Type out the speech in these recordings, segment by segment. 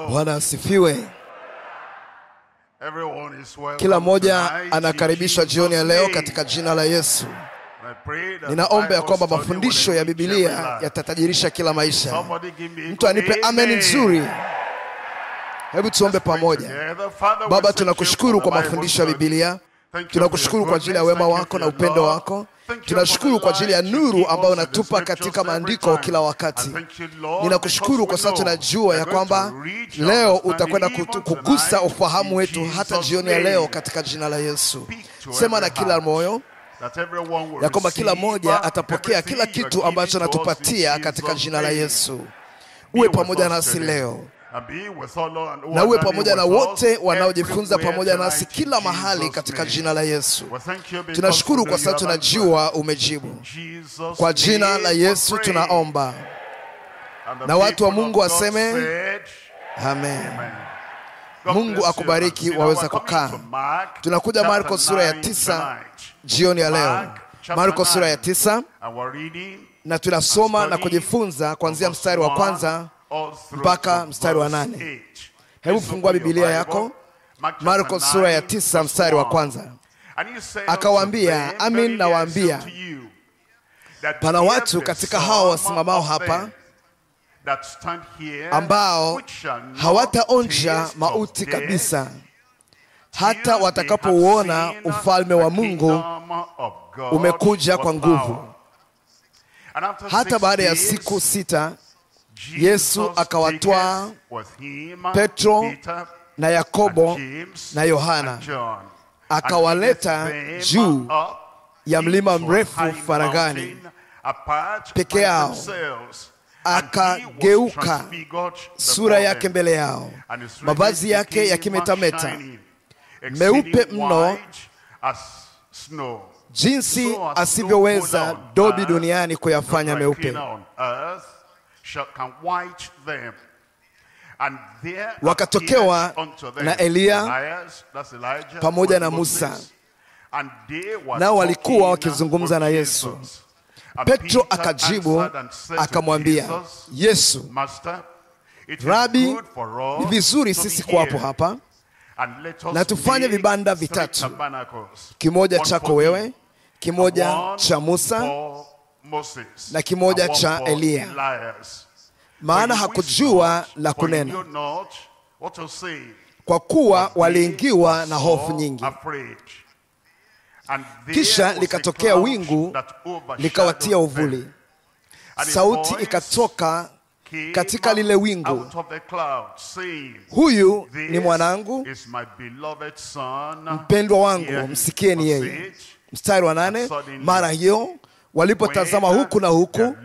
Bwana asifiwe. Kila mmoja anakaribishwa jioni ya leo katika jina la Yesu. Ninaomba ya kwamba mafundisho ya Biblia yatatajirisha kila maisha. Mtu anipe amen nzuri. Hebu tuombe pamoja. Baba, tunakushukuru kwa mafundisho ya Biblia. Tunakushukuru kwa ajili ya wema wako na upendo wako. Tunashukuru kwa ajili ya nuru ambayo unatupa katika maandiko kila wakati. Ninakushukuru kwa sababu tunajua ya kwamba leo utakwenda kugusa ufahamu wetu hata jioni ya leo katika jina la Yesu. Sema na kila moyo ya kwamba kila mmoja atapokea kila kitu ambacho anatupatia katika jina la Yesu. Uwe pamoja nasi leo. Na uwe pamoja na wote wanaojifunza pamoja nasi kila mahali katika jina la Yesu. Tunashukuru kwa sababu tunajua umejibu. Kwa jina la Yesu tunaomba. Na watu wa Mungu waseme amen. Mungu akubariki, waweza kukaa. Tunakuja Marko sura ya 9 jioni ya leo. Marko sura ya 9 na tunasoma na kujifunza kuanzia mstari wa kwanza mpaka mstari wa 8. Hebu fungua Biblia yako. Marko sura ya 9 mstari wa kwanza. Akawaambia, amin nawaambia, pana watu katika hao wasimamao hapa ambao hawataonja mauti kabisa hata watakapouona ufalme wa Mungu umekuja kwa nguvu. Hata baada ya siku 6 Yesu akawatwaa Petro na Yakobo na Yohana, akawaleta juu ya mlima mrefu faragani peke yao. Akageuka sura yake mbele yao, mavazi yake yakimetameta, meupe mno jinsi asivyoweza dobi duniani kuyafanya meupe. Wakatokewa na Elia pamoja na Musa, nao walikuwa wakizungumza na Yesu. Petro akajibu akamwambia Yesu, Rabi, ni vizuri sisi kuwapo hapa, na tufanye vibanda vitatu, kimoja chako wewe, kimoja cha Musa na kimoja cha Elia. Maana hakujua la kunena, kwa kuwa waliingiwa na hofu nyingi. Kisha likatokea wingu likawatia uvuli. Sauti ikatoka katika lile wingu, huyu ni mwanangu mpendwa wangu, msikieni yeye. Mstari wa 8. Mara hiyo walipotazama huku na huku,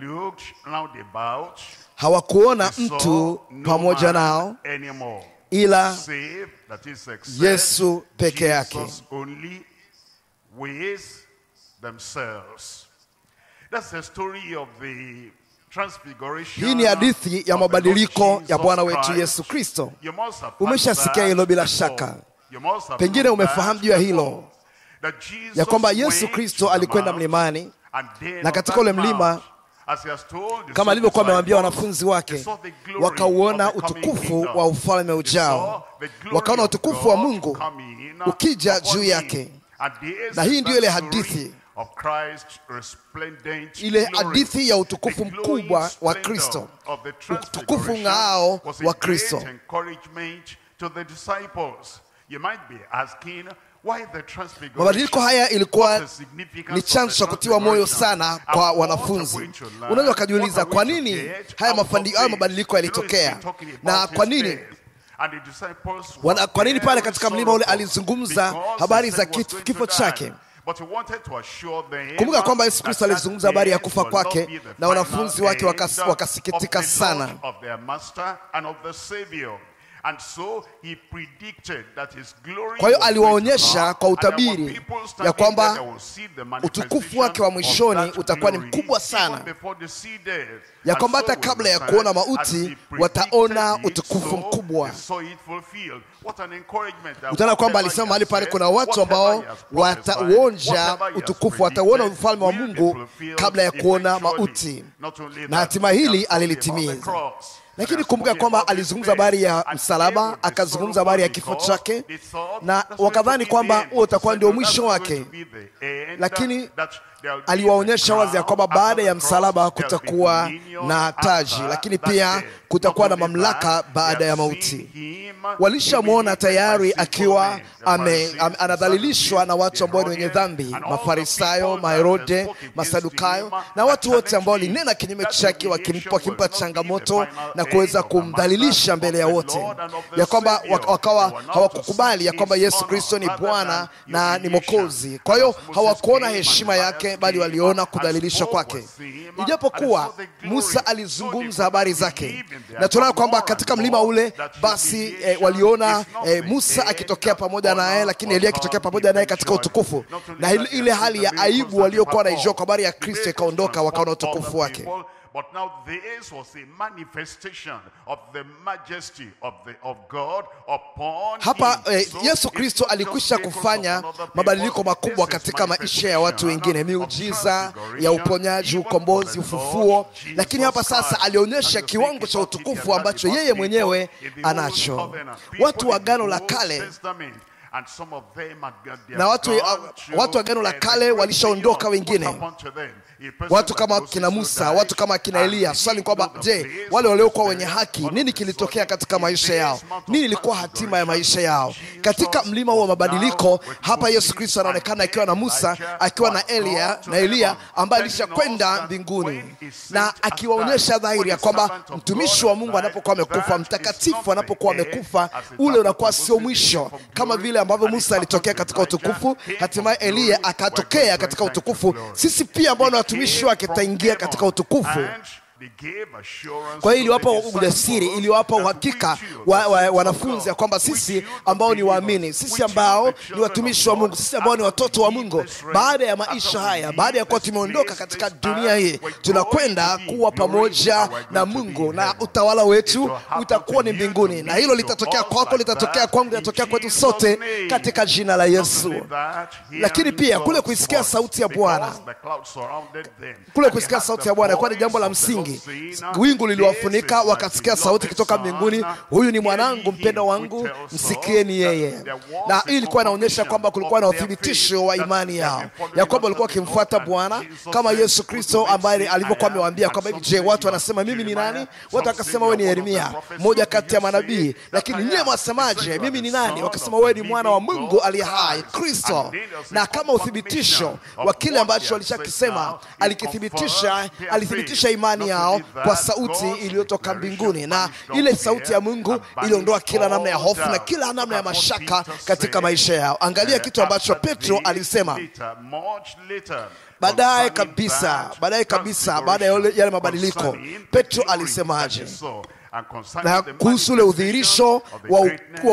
hawakuona mtu pamoja nao ila Yesu peke yake. Hii ni hadithi ya mabadiliko ya Bwana wetu Yesu Kristo. Umeshasikia hilo bila shaka. Pengine umefahamu juu ya hilo, ya kwamba Yesu Kristo alikwenda mlimani, na katika ule mlima, kama alivyokuwa amewaambia wanafunzi wake, wakauona utukufu wa ufalme ujao. Wakaona utukufu wa Mungu ukija juu yake. Na hii ndio ile hadithi, ile hadithi ya utukufu mkubwa wa Kristo, utukufu ng'ao wa Kristo. Mabadiliko haya ilikuwa ni chanzo cha kutiwa moyo sana kwa wanafunzi. Unaweza kujiuliza kwa nini haya mabadiliko yalitokea, na kwa nini pale katika mlima ule alizungumza habari za kifo chake. Kumbuka kwamba Yesu Kristo alizungumza habari ya kufa kwake, na wanafunzi wake wakasikitika sana. Kwa hiyo aliwaonyesha kwa utabiri ya kwamba utukufu wake wa mwishoni utakuwa ni mkubwa sana, ya kwamba hata kabla ya kuona mauti wataona utukufu mkubwa. Utaona kwamba alisema mahali pale kuna watu ambao watauonja utukufu, watauona ufalme wa Mungu kabla ya kuona mauti, na hatima hili alilitimiza. Lakini kumbuka kwamba alizungumza habari ya msalaba, akazungumza habari ya kifo chake, na wakadhani kwamba huo utakuwa ndio mwisho wake. Lakini aliwaonyesha wazi ya kwamba baada ya msalaba kutakuwa na taji, lakini pia kutakuwa na mamlaka baada ya mauti. Walishamuona tayari akiwa anadhalilishwa na watu ambao ni wenye dhambi, Mafarisayo, Maherode, Masadukayo na watu wote ambao walinena kinyume chake, wakimpa changamoto na kuweza kumdhalilisha mbele ya wote, ya kwamba wakawa hawakukubali ya kwamba Yesu Kristo ni Bwana na ni Mwokozi. Kwa hiyo hawakuona heshima yake, bali waliona kudhalilishwa kwake. Ijapokuwa Musa alizungumza habari zake, na tunaona kwamba katika mlima ule basi waliona Musa akitokea pamoja naye, lakini Elia akitokea pamoja naye katika utukufu, na ile hali ya aibu waliokuwa wanaijua kwa habari ya Kristo ikaondoka, wakaona utukufu wake. But now this was a manifestation of the majesty of God upon hapa. Yesu Kristo alikwisha kufanya mabadiliko makubwa katika maisha ya watu wengine, miujiza ya uponyaji, ukombozi, ufufuo. Lakini hapa sasa alionyesha kiwango cha utukufu ambacho yeye mwenyewe anacho. Watu wa Agano la Kale na watu wa Agano la Kale walishaondoka wengine, watu kama kina Musa, watu kama kina Elia. Swali kwamba je, wale waliokuwa wenye haki, nini kilitokea katika maisha yao? Nini ilikuwa hatima ya maisha yao? Katika mlima huo mabadiliko, hapa Yesu Kristo anaonekana akiwa na Musa, akiwa na Elia ambaye alishakwenda mbinguni, na akiwaonyesha dhahiri ya kwamba mtumishi wa Mungu anapokuwa amekufa, mtakatifu anapokuwa amekufa, ule unakuwa sio mwisho. Kama vile ambavyo Musa alitokea katika utukufu, hatimaye Elia akatokea katika utukufu, sisi pia ambao ni watumishi wake tutaingia katika utukufu. Kwa hiyo iliwapa ujasiri, iliwapa uhakika wanafunzi ya kwamba sisi ambao ni waamini, sisi ambao ni watumishi wa Mungu, sisi ambao ni watoto wa Mungu, baada ya maisha haya, baada ya kuwa tumeondoka katika dunia hii, tunakwenda kuwa pamoja na Mungu, na utawala wetu utakuwa ni mbinguni. Na hilo litatokea kwako, litatokea kwangu, litatokea kwetu sote katika jina la Yesu. Lakini pia kule kuisikia sauti ya Bwana, kule kuisikia sauti ya Bwana kwa ni jambo la msingi. Wingu liliwafunika, wakasikia sauti kutoka mbinguni, huyu ni mwanangu mpendwa wangu, msikieni yeye. Na hii ilikuwa inaonyesha kwamba kulikuwa na uthibitisho wa imani yao, ya kwamba walikuwa wakimfuata Bwana kama Yesu Kristo ambaye alivyokuwa amewaambia kwamba je, watu wanasema mimi ni nani? Watu wakasema wewe ni Yeremia, mmoja kati ya manabii. Lakini nyinyi mwasemaje mimi ni nani? Wakasema wewe ni mwana wa Mungu aliye hai, Kristo. Na kama uthibitisho wa kile ambacho walishakisema, alithibitisha imani yao kwa sauti iliyotoka mbinguni, na ile sauti ya Mungu iliondoa kila namna ya hofu na kila namna ya mashaka katika maisha yao. Angalia kitu ambacho Petro alisema baadaye kabisa, baada ya yale mabadiliko. Petro alisemaje na kuhusu ule udhihirisho wa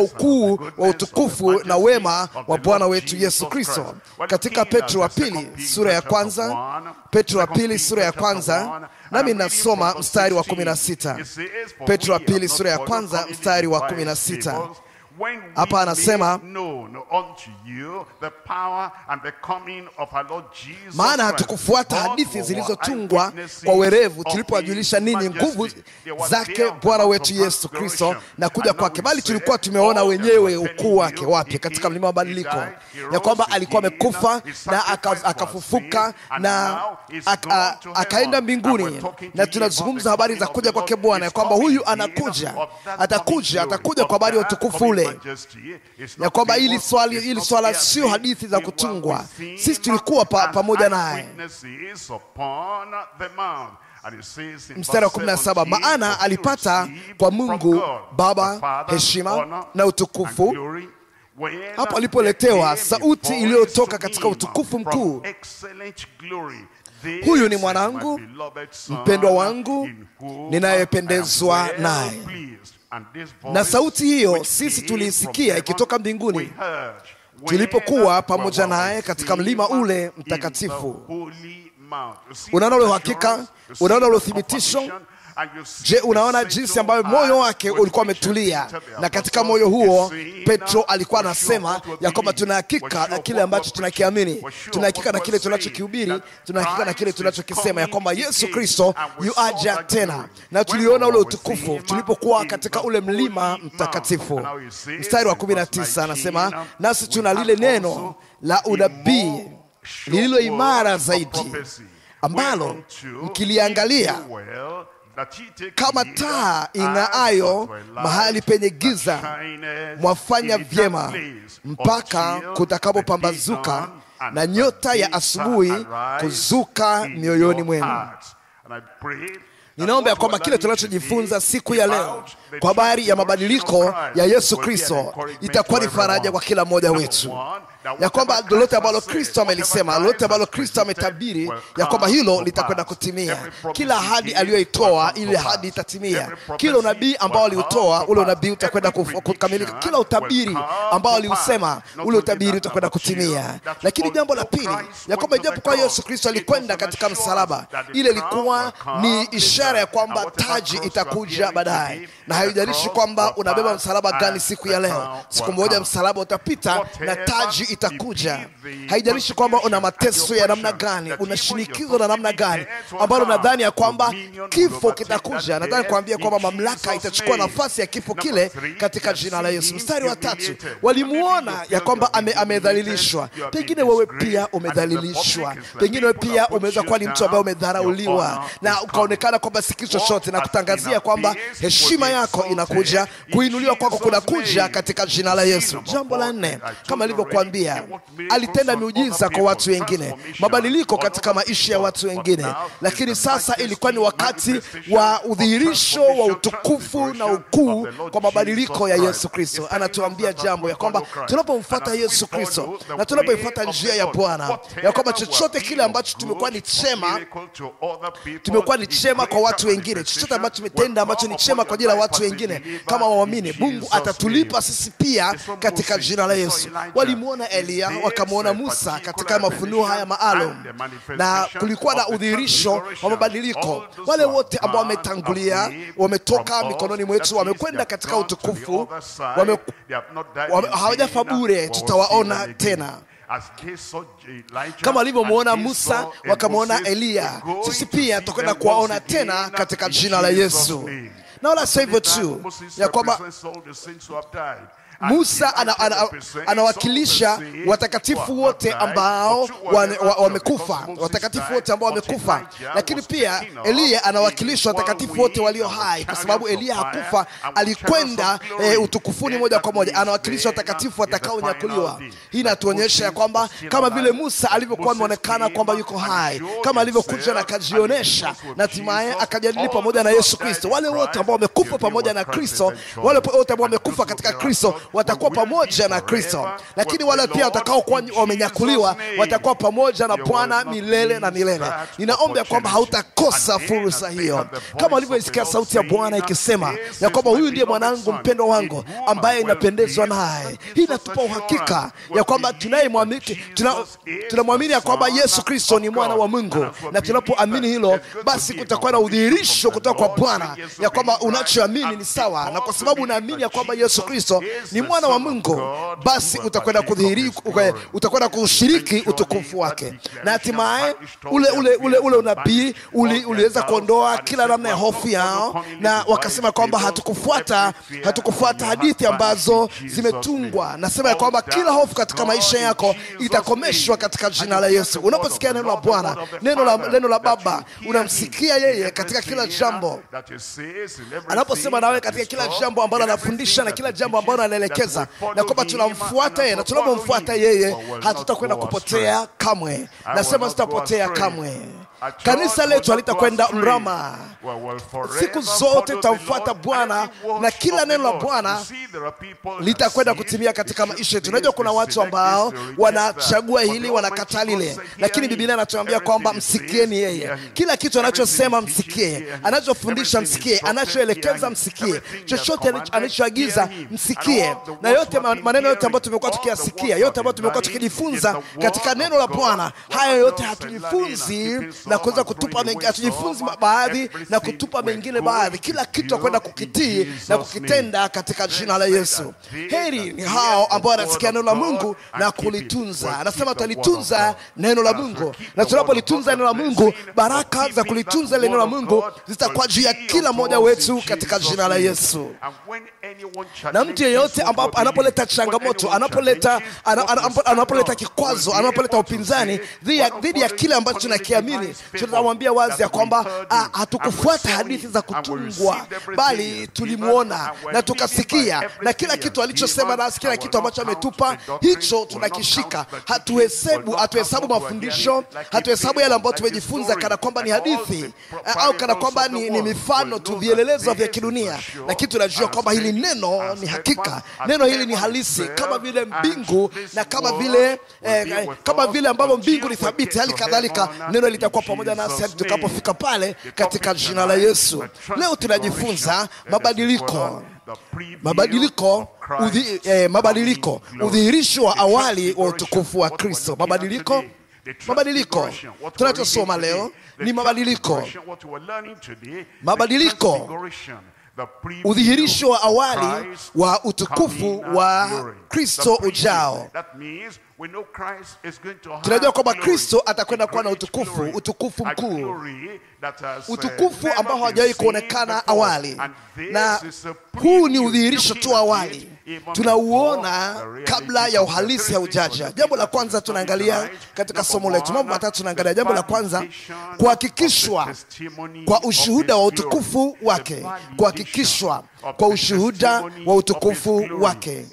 ukuu wa utukufu na wema wa Bwana wetu Yesu Kristo? Katika Petro wa pili sura ya kwanza, Petro wa pili sura ya kwanza, nami nasoma mstari wa 16. Petro wa pili sura ya kwanza mstari wa 16. Hapa anasema, maana hatukufuata hadithi zilizotungwa kwa werevu tulipowajulisha ninyi nguvu zake Bwana wetu Yesu Kristo na kuja kwake, bali tulikuwa tumeona wenyewe ukuu wake. Wapi? Katika mlima wa mabadiliko, ya kwamba alikuwa amekufa na akafufuka na akaenda mbinguni. Na tunazungumza habari za kuja kwake Bwana, ya kwamba huyu atakuja kwa habari ya utukufu ule, ya kwamba hili swala sio hadithi za kutungwa. Sisi tulikuwa pamoja naye. Mstari wa 17, maana alipata kwa Mungu Baba heshima na utukufu hapo alipoletewa sauti iliyotoka katika utukufu mkuu, huyu ni mwanangu mpendwa wangu ninayependezwa naye. Na sauti hiyo sisi tuliisikia ikitoka mbinguni tulipokuwa pamoja naye katika mlima ule mtakatifu. Unaona ule uhakika, unaona ule uthibitisho Je, unaona jinsi ambayo moyo wake ulikuwa umetulia? Na katika moyo huo Petro alikuwa anasema ya kwamba tuna hakika na kile ambacho tunakiamini, tuna hakika na kile tunachokihubiri, tuna hakika na kile tunachokisema, ya kwamba Yesu Kristo yuaja tena. Na tuliona ule utukufu tulipokuwa katika ule mlima mtakatifu. Mstari wa 19 anasema, nasi tuna lile neno la unabii lililo imara zaidi, ambalo mkiliangalia kama taa ing'aayo mahali penye giza, mwafanya vyema mpaka kutakapopambazuka na nyota ya asubuhi kuzuka mioyoni mwenu. Ninaomba ya kwamba kile tunachojifunza siku ya leo kwa habari ya mabadiliko ya Yesu Kristo itakuwa ni faraja kwa kila mmoja wetu, ya kwamba lolote ambalo Kristo amelisema, lolote ambalo Kristo ametabiri, ya kwamba hilo litakwenda kutimia. Kila ahadi aliyoitoa, ile ahadi itatimia. Kila unabii ambao aliutoa, ule unabii utakwenda kukamilika. Kila utabiri ambao aliusema, ule utabiri utakwenda kutimia. Lakini jambo la pili, ya kwamba japo kwa Yesu Kristo alikwenda katika msalaba, ile ilikuwa ni ishara ya kwamba taji itakuja baadaye. Na haijalishi kwamba unabeba msalaba gani siku ya leo, siku moja msalaba utapita na taji itakuja. Haijalishi kwamba una mateso ya namna gani, una shinikizo na namna gani, ambalo nadhani ya kwamba kifo kitakuja. Nadhani kuambia kwamba mamlaka itachukua nafasi ya kifo kile katika jina la Yesu. Mstari wa 3, walimuona ya kwamba amedhalilishwa. Pengine wewe pia umedhalilishwa. Pengine wewe pia umeweza kuwa ni mtu ambaye umedharauliwa na ukaonekana kwamba si kitu chochote, na kutangazia kwamba heshima yako inakuja, kuinuliwa kwako kunakuja katika jina la Yesu. Jambo la 4, kama nilivyokuambia, alitenda miujiza kwa watu wengine, mabadiliko katika maisha ya watu wengine. Lakini sasa ilikuwa ni wakati wa udhihirisho wa utukufu na ukuu kwa mabadiliko ya Yesu Kristo. Anatuambia jambo ya kwamba tunapomfuata Yesu Kristo na tunapoifuata njia ya Bwana, ya kwamba chochote kile ambacho tumekuwa ni chema kwa watu wengine, chochote ambacho tumetenda ambacho ni chema kwa ajili ya watu wengine, kama waamini, Mungu atatulipa sisi pia katika jina la Yesu. Walimuona Elia, wakamuona Musa katika mafunuo haya maalum, na kulikuwa na udhihirisho wa mabadiliko. Wale wote ambao wametangulia, wametoka mikononi mwetu, wamekwenda katika utukufu, hawajafa bure, tutawaona tena. Kama walivyomuona Musa wakamuona Elia, sisi pia tutakwenda kuwaona tena katika jina la Yesu. Na wala sio hivyo tu, ya kwamba Musa anawakilisha watakatifu wote ambao wamekufa, watakatifu wote ambao wamekufa. Lakini pia Elia anawakilisha watakatifu wote walio hai, kwa sababu Elia hakufa, alikwenda utukufuni moja kwa moja. Anawakilisha watakatifu watakaonyakuliwa. Hii inatuonyesha ya kwamba kama vile Musa alivyokuwa ameonekana kwamba yuko hai, kama alivyokuja na akajionyesha na hatimaye akajadili pamoja na Yesu Kristo, wale wote ambao wamekufa pamoja na Kristo, wale wote ambao wamekufa katika Kristo watakuwa pamoja na Kristo. Lakini wale pia watakao kuwa wamenyakuliwa watakuwa pamoja na Bwana milele na milele. Ninaomba kwamba hautakosa fursa hiyo, kama ulivyosikia sauti ya Bwana ikisema ya kwamba huyu ndiye mwanangu mpendwa wangu ambaye inapendezwa naye. Hii inatupa uhakika ya kwamba tunamwamini ya kwamba Yesu Kristo ni mwana wa Mungu, na tunapoamini hilo, basi kutakuwa na udhihirisho kutoka kwa Bwana ya kwamba unachoamini ni sawa. Na kwa sababu unaamini ya kwamba Yesu Kristo ni mwana wa Mungu, basi utakwenda kudhihiri, utakwenda kushiriki utukufu wake. Na hatimaye ule unabii uliweza kuondoa kila namna ya hofu yao, na wakasema kwamba hatukufuata hadithi ambazo zimetungwa. Nasema ya kwamba kila hofu katika maisha yako itakomeshwa katika jina la Yesu. Unaposikia neno la Bwana, neno la Baba, unamsikia yeye katika kila jambo. Anaposema nawe katika kila jambo ambalo anafundisha na kila jambo ambalo anaelekeza, na kwamba tunamfuata yeye, na tunapomfuata yeye hatutakwenda kupotea kamwe. Nasema sitapotea kamwe. Kanisa letu halitakwenda mrama. Siku zote tutamfuata Bwana, na kila neno la Bwana litakwenda kutimia katika maisha yetu. Unajua kuna watu ambao wanachagua hili, wanakataa lile, lakini Biblia inatuambia kwamba msikieni yeye. Kila kitu anachosema msikie, anachofundisha msikie, anachoelekeza msikie, chochote anachoagiza msikie. Na yote maneno yote ambayo tumekuwa tukiyasikia, yote ambayo tumekuwa tukijifunza katika neno la Bwana, haya yote hatujifunzi na kuweza kutupa mengine, atujifunze baadhi na kutupa mengine baadhi, kila kitu kwenda kukitii na kukitenda katika jina la Yesu. Heri ni hao ambao wanasikia neno la Mungu na kulitunza. Anasema tutalitunza neno la Mungu, na tunapolitunza neno la Mungu, baraka za kulitunza neno la Mungu zitakuwa juu ya kila mmoja wetu katika jina la Yesu. Na mtu yeyote ambapo anapoleta changamoto, anapoleta kikwazo, anapoleta upinzani dhidi ya kile ambacho tunakiamini, tunamwambia wazi ya kwamba hatukufuata hadithi za kutungwa, bali tulimuona na tukasikia, na kila kitu alichosema na kila kitu ambacho ametupa, hicho tunakishika. Hatuhesabu mafundisho, hatuhesabu yale ambayo tumejifunza kana kwamba ni hadithi au kana kwamba ni mifano tu, vielelezo vya kidunia, lakini tunajua kwamba hili neno ni hakika, neno hili ni halisi, kama vile mbingu na kama vile ambavyo mbingu ni thabiti, hali kadhalika neno litakuwa pamoja nasi hadi tukapofika pale katika jina la Yesu. Leo tunajifunza mabadiliko, udhihirisho wa awali wa utukufu wa Kristo. Mabadiliko tunachosoma leo ni mabadiliko, udhihirisho wa awali wa utukufu wa Kristo ujao. Tunajua kwamba Kristo atakwenda kuwa na utukufu mkuu, utukufu ambao hawajawahi kuonekana awali, na huu ni udhihirisho tu awali, tunauona kabla ya uhalisi haujaja. Jambo la kwanza tunaangalia katika somo letu, mambo matatu tunaangalia. Jambo la kwanza, kuhakikishwa kwa ushuhuda wa utukufu wake. Kuhakikishwa kwa ushuhuda wa utukufu wake.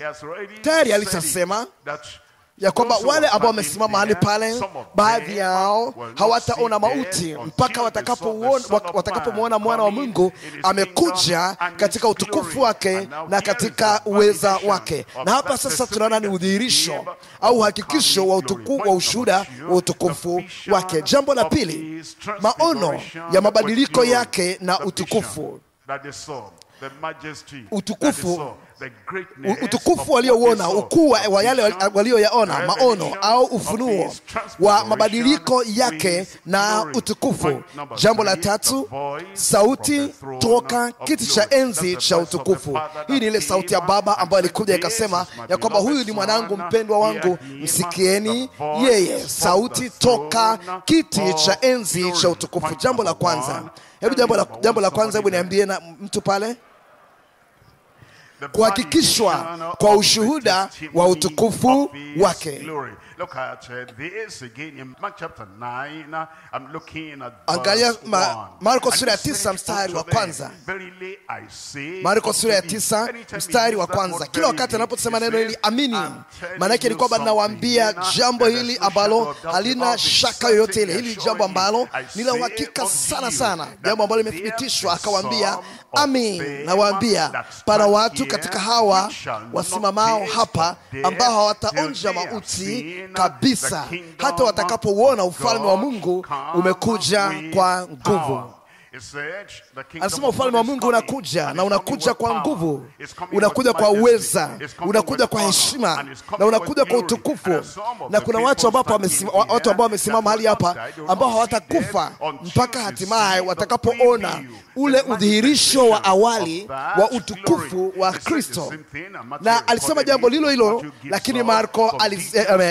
Tayari alishasema ya kwamba wale ambao wamesimama mahali pale, baadhi yao hawataona mauti mpaka watakapomuona mwana wa Mungu amekuja katika utukufu wake na katika uweza wake. Na hapa sasa tunaona ni udhihirisho au hakikisho wa ushuhuda wa utukufu wake. Jambo la pili, maono ya mabadiliko yake na utukufu. Utukufu waliouona, ukuu wa yale walioyaona, maono au ufunuo wa mabadiliko yake na utukufu. Jambo la tatu, sauti toka kiti cha enzi cha utukufu. Hii ni ile sauti ya Baba ambayo alikuja ikasema ya kwamba huyu ni mwanangu mpendwa wangu, msikieni yeye. Sauti toka kiti cha enzi cha utukufu. Jambo la kwanza, jambo la kwanza, hebu niambie na mtu pale, kuhakikishwa kwa ushuhuda wa utukufu wake. Angalia Marko sura ya 9 mstari wa kwanza. Marko sura ya 9 mstari wa kwanza. Kila wakati anaposema neno hili amini, maana yake ni kwamba ninawaambia jambo hili ambalo halina shaka yoyote ile. Hili jambo ambalo ni la uhakika sana, jambo ambalo limethibitishwa. Akawaambia amin, nawaambia pana watu katika hawa wasimamao hapa ambao hawataonja mauti kabisa hata watakapouona ufalme wa Mungu umekuja kwa nguvu. Anasema ufalme wa Mungu unakuja, na unakuja kwa nguvu, unakuja kwa uweza, unakuja kwa heshima, na unakuja kwa utukufu. Na kuna watu ambao wamesimama mahali hapa ambao hawatakufa mpaka hatimaye watakapoona ule udhihirisho wa awali wa utukufu wa Kristo. Na alisema jambo lilo hilo, lakini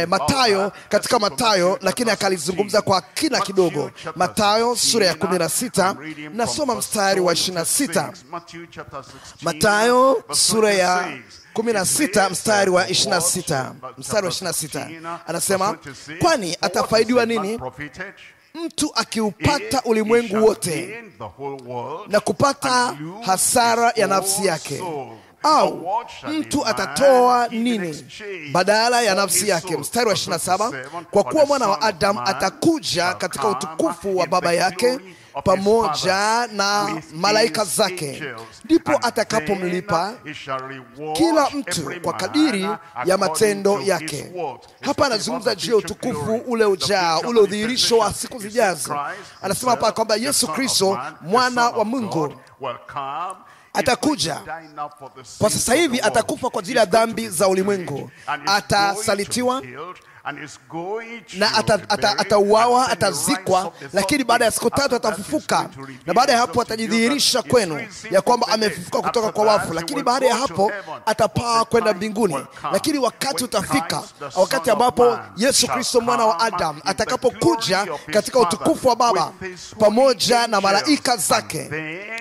Mathayo, katika Mathayo, lakini akalizungumza kwa kina kidogo. Mathayo sura ya 16, nasoma mstari wa 26. Mathayo sura ya 16 mstari wa 26. Anasema, kwani atafaidiwa nini mtu akiupata ulimwengu wote na kupata hasara ya nafsi yake? Au mtu atatoa nini badala ya nafsi yake? Mstari wa 27, kwa kuwa mwana wa Adamu atakuja katika utukufu wa Baba yake pamoja na malaika zake, ndipo atakapomlipa kila mtu kwa kadiri ya matendo yake. Hapa anazungumza juu ya utukufu ule ujao, ule udhihirisho wa siku zijazo. Anasema hapa kwamba Yesu Kristo mwana wa Mungu atakuja. Kwa sasa hivi atakufa kwa ajili ya dhambi za ulimwengu, atasalitiwa, na atauawa, atazikwa, lakini baada ya siku 3 atafufuka, na baada ya hapo atajidhihirisha kwenu ya kwamba amefufuka kutoka kwa wafu, lakini baada ya hapo atapaa kwenda mbinguni. Lakini wakati utafika, wakati ambapo Yesu Kristo mwana wa Adam atakapokuja katika utukufu wa Baba pamoja na malaika zake,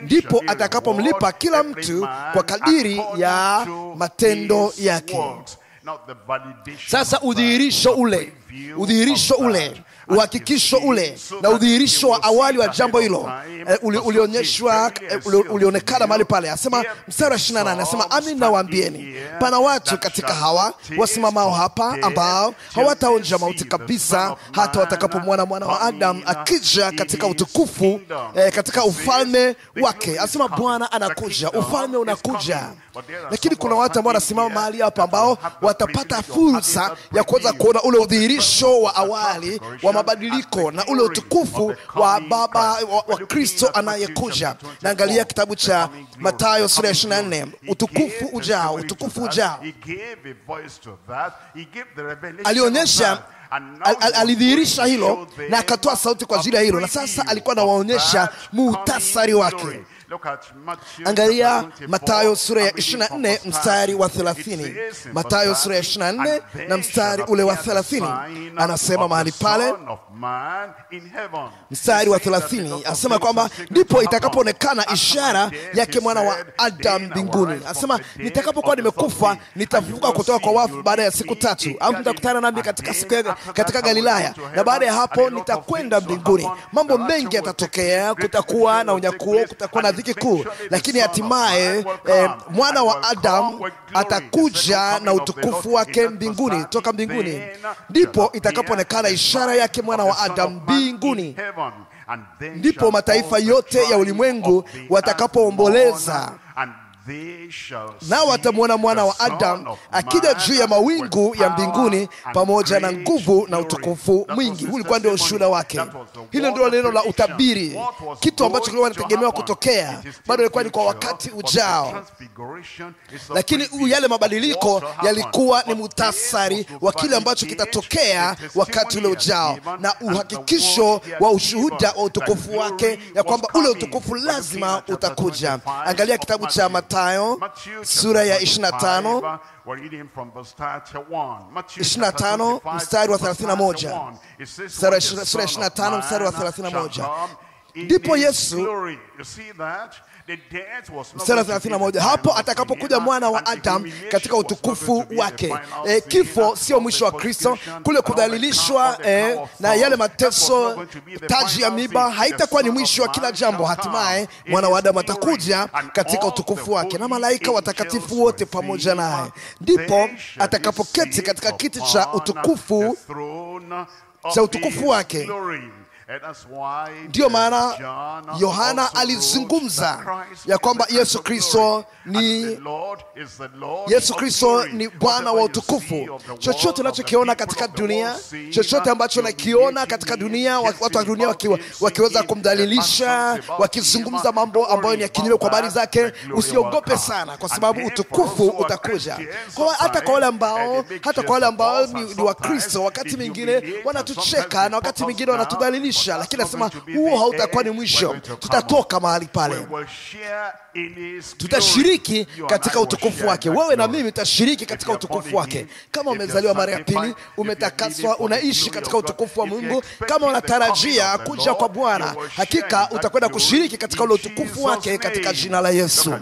ndipo atakapomlipa kila mtu kwa kadiri ya matendo yake. Sasa udhihirisho ule, uhakikisho ule na udhihirisho wa awali wa jambo hilo ulionekana mahali pale. Asema mstari wa 28, asema amin nawaambieni, pana watu katika hawa wasimamao hapa ambao hawataonja mauti kabisa hata watakapomwona mwana wa Adam akija katika utukufu, katika ufalme wake. Asema Bwana anakuja, ufalme unakuja. Lakini kuna watu ambao wanasimama mahali hapa ambao watapata fursa ya kuweza kuona ule udhihirisho wa awali wa mabadiliko na ule utukufu wa Baba wa Kristo anayekuja. Na angalia kitabu cha Mathayo sura ya 24, utukufu ujao. Alionyesha, alidhihirisha hilo na akatoa sauti kwa ajili ya hilo, na sasa alikuwa anawaonyesha muhtasari wake. Angalia Mathayo sura ya 24 mstari wa 30. Mathayo sura ya 24 na mstari ule wa 30, anasema mahali pale mstari wa 30, anasema kwamba ndipo itakapoonekana ishara yake mwana wa Adam mbinguni. Anasema nitakapokuwa nimekufa nitafufuka kutoka kwa wafu baada ya siku 3, au mtakutana nami katika Galilaya, na baada ya hapo nitakwenda mbinguni. Mambo mengi yatatokea, kutakuwa na unyakuo, kutakuwa na dhiki kuu, lakini hatimaye mwana wa Adam atakuja na utukufu wake mbinguni, toka mbinguni. Ndipo itakapoonekana ishara yake mwana wa Adam mbinguni. Ndipo mataifa yote ya ulimwengu watakapoomboleza, nao watamwona mwana wa Adam akija juu ya mawingu ya mbinguni pamoja na nguvu na utukufu mwingi. Huu ulikuwa ndio ushuhuda wake. Hilo ndio neno la utabiri, kitu ambacho kilikuwa kinategemewa kutokea, bado ilikuwa ni kwa wakati ujao. Lakini yale mabadiliko yalikuwa ni muhtasari wa kile ambacho kitatokea wakati ule ujao, na uhakikisho wa ushuhuda wa utukufu wake, ya kwamba ule utukufu lazima utakuja. Angalia kitabu cha Mathayo sura ya 25 mstari wa 31. Sura ya 25 mstari wa 31. Ndipo Yesu, mstari wa 31, hapo atakapokuja mwana wa Adam katika utukufu wake. Kifo sio mwisho wa Kristo. Kule kudhalilishwa na yale mateso, taji ya miba, haitakuwa ni mwisho wa kila jambo. Hatimaye mwana wa Adam atakuja katika utukufu wake na malaika watakatifu wote pamoja naye. Ndipo atakapoketi katika kiti cha utukufu wake. Ndiyo maana Yohana alizungumza ya kwamba Yesu Kristo ni Bwana wa utukufu. Chochote unachokiona katika dunia, chochote ambacho unakiona katika dunia, watu wa dunia wakiweza kumdhalilisha, wakizungumza mambo ambayo ni ya kinyume kwa habari zake, usiogope sana, kwa sababu utukufu utakuja. Kwa hata kwa wale ambao ni wa Kristo, wakati mwingine wanatucheka na wakati mwingine wanatudhalilisha, lakini nasema huo hautakuwa ni mwisho. Tutatoka mahali pale, tutashiriki katika utukufu wake. Wewe na mimi tutashiriki katika utukufu wake. Kama umezaliwa mara ya pili, umetakaswa, unaishi katika utukufu wa Mungu, kama unatarajia kuja kwa Bwana, hakika utakwenda kushiriki katika ule utukufu wake katika jina la Yesu.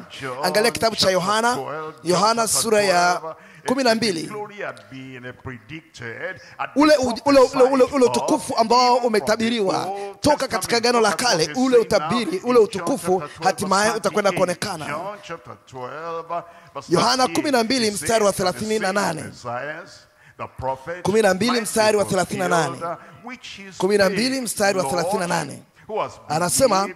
Angalia kitabu cha Yohana sura ya 12. Ule utukufu ambao umetabiriwa toka katika Agano la Kale, ule utabiri, ule utukufu hatimaye utakwenda kuonekana. Yohana 12 mstari wa 38. 12 mstari wa 38. 12 mstari wa 38. Anasema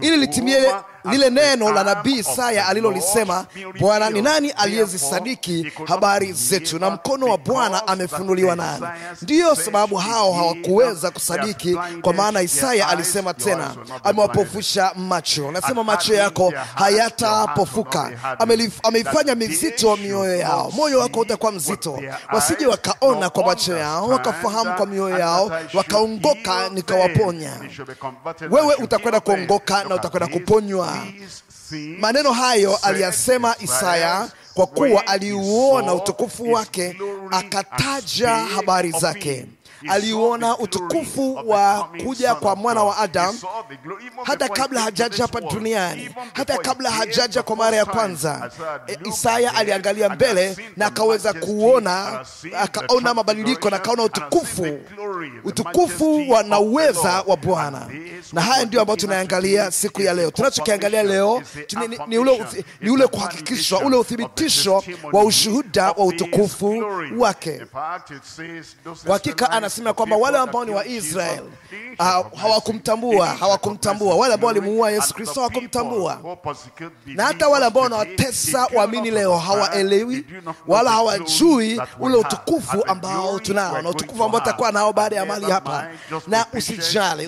ili litimie lile neno la nabii Isaya alilolisema, Bwana ni nani aliyezisadiki habari zetu, na mkono wa Bwana amefunuliwa nani? Ndiyo sababu hao hawakuweza kusadiki, kwa maana Isaya alisema tena, amewapofusha macho. Nasema macho yako hayatapofuka. Ameifanya mizito mioyo yao. Moyo wako utakuwa mzito, wasije wakaona kwa macho yao, wakafahamu kwa mioyo yao, wakaongoka nikawaponya. Wewe utakwenda kuongoka na utakwenda kuponywa. Maneno hayo aliyasema Isaya kwa kuwa aliuona utukufu wake, akataja habari zake. Aliuona utukufu wa kuja kwa mwana wa Adam hata kabla hajaja hapa duniani, hata kabla hajaja kwa mara ya kwanza. Isaya aliangalia mbele na akaweza kuona, akaona mabadiliko na akaona utukufu na uweza wa Bwana. Na haya ndio ambayo tunaangalia siku ya leo. Tunachokiangalia leo ni ule kuhakikishwa, ule uthibitisho wa ushuhuda wa utukufu wake. Kwa hakika anasema kwamba wale ambao ni wa Israel hawakumtambua. Wale ambao walimuua Yesu Kristo hawakumtambua. Na hata wale ambao wanawatesa waamini leo hawaelewi wala hawajui ule utukufu ambao tunao, na utukufu ambao tutakuwa nao baada ya mali hapa. Na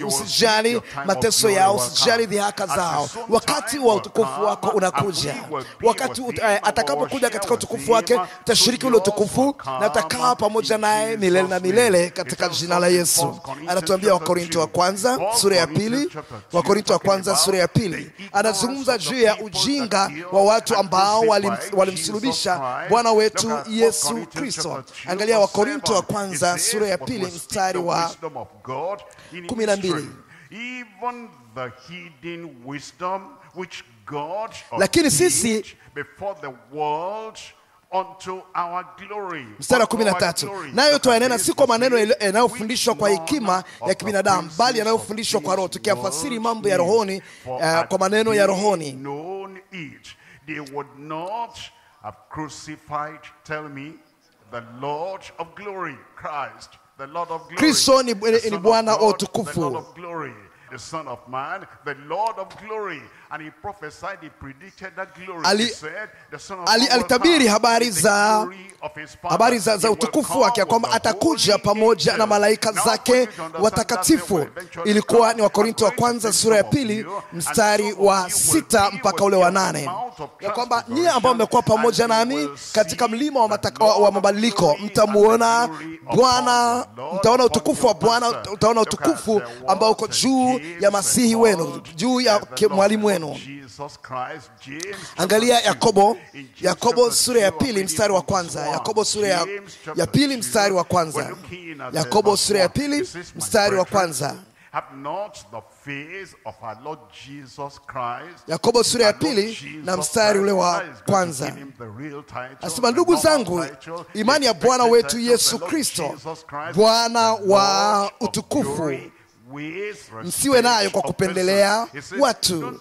usijali mateso yao, usijali dhihaka zao. Wakati wa utukufu wako unakuja. Wakati atakapokuja katika utukufu wake, utashiriki ule utukufu na utakaa pamoja naye milele na milele katika jina la Yesu. Anatuambia Wakorintho wa kwanza sura ya 2, Wakorintho wa kwanza sura ya 2, anazungumza juu ya ujinga wa watu ambao walimsulubisha Bwana wetu Yesu Kristo. Angalia Wakorintho wa kwanza sura ya 2 mstari wa 12. Lakini sisi, mstari wa 13, nayo twayanena si kwa maneno yanayofundishwa kwa hekima ya kibinadamu, bali yanayofundishwa kwa Roho, tukiyafasiri mambo ya rohoni kwa maneno ya rohoni. Kristo ni Bwana wa utukufu. The Son of Man, the Lord of glory. And he prophesied, he predicted that glory. He said, the Son of Man alitabiri habari za utukufu wake, kwamba atakuja pamoja na malaika zake watakatifu. Ilikuwa ni Wakorintho wa kwanza sura ya 2 mstari wa 6 mpaka ule wa 8, ya kwamba nyinyi ambao mmekuwa pamoja nami katika mlima wa mabadiliko, mtamuona Bwana, mtaona utukufu wa Bwana, utaona utukufu ambao uko juu ya Masihi wenu, juu ya mwalimu wenu. Angalia Yakobo sura ya 2 mstari wa kwanza. Yakobo sura ya 2 mstari wa kwanza. Yakobo sura ya 2 mstari wa kwanza. Yakobo sura ya 2 na mstari ule wa kwanza. Asema, ndugu zangu, imani ya Bwana wetu Yesu Kristo, Bwana wa utukufu, msiwe nayo kwa kupendelea watu.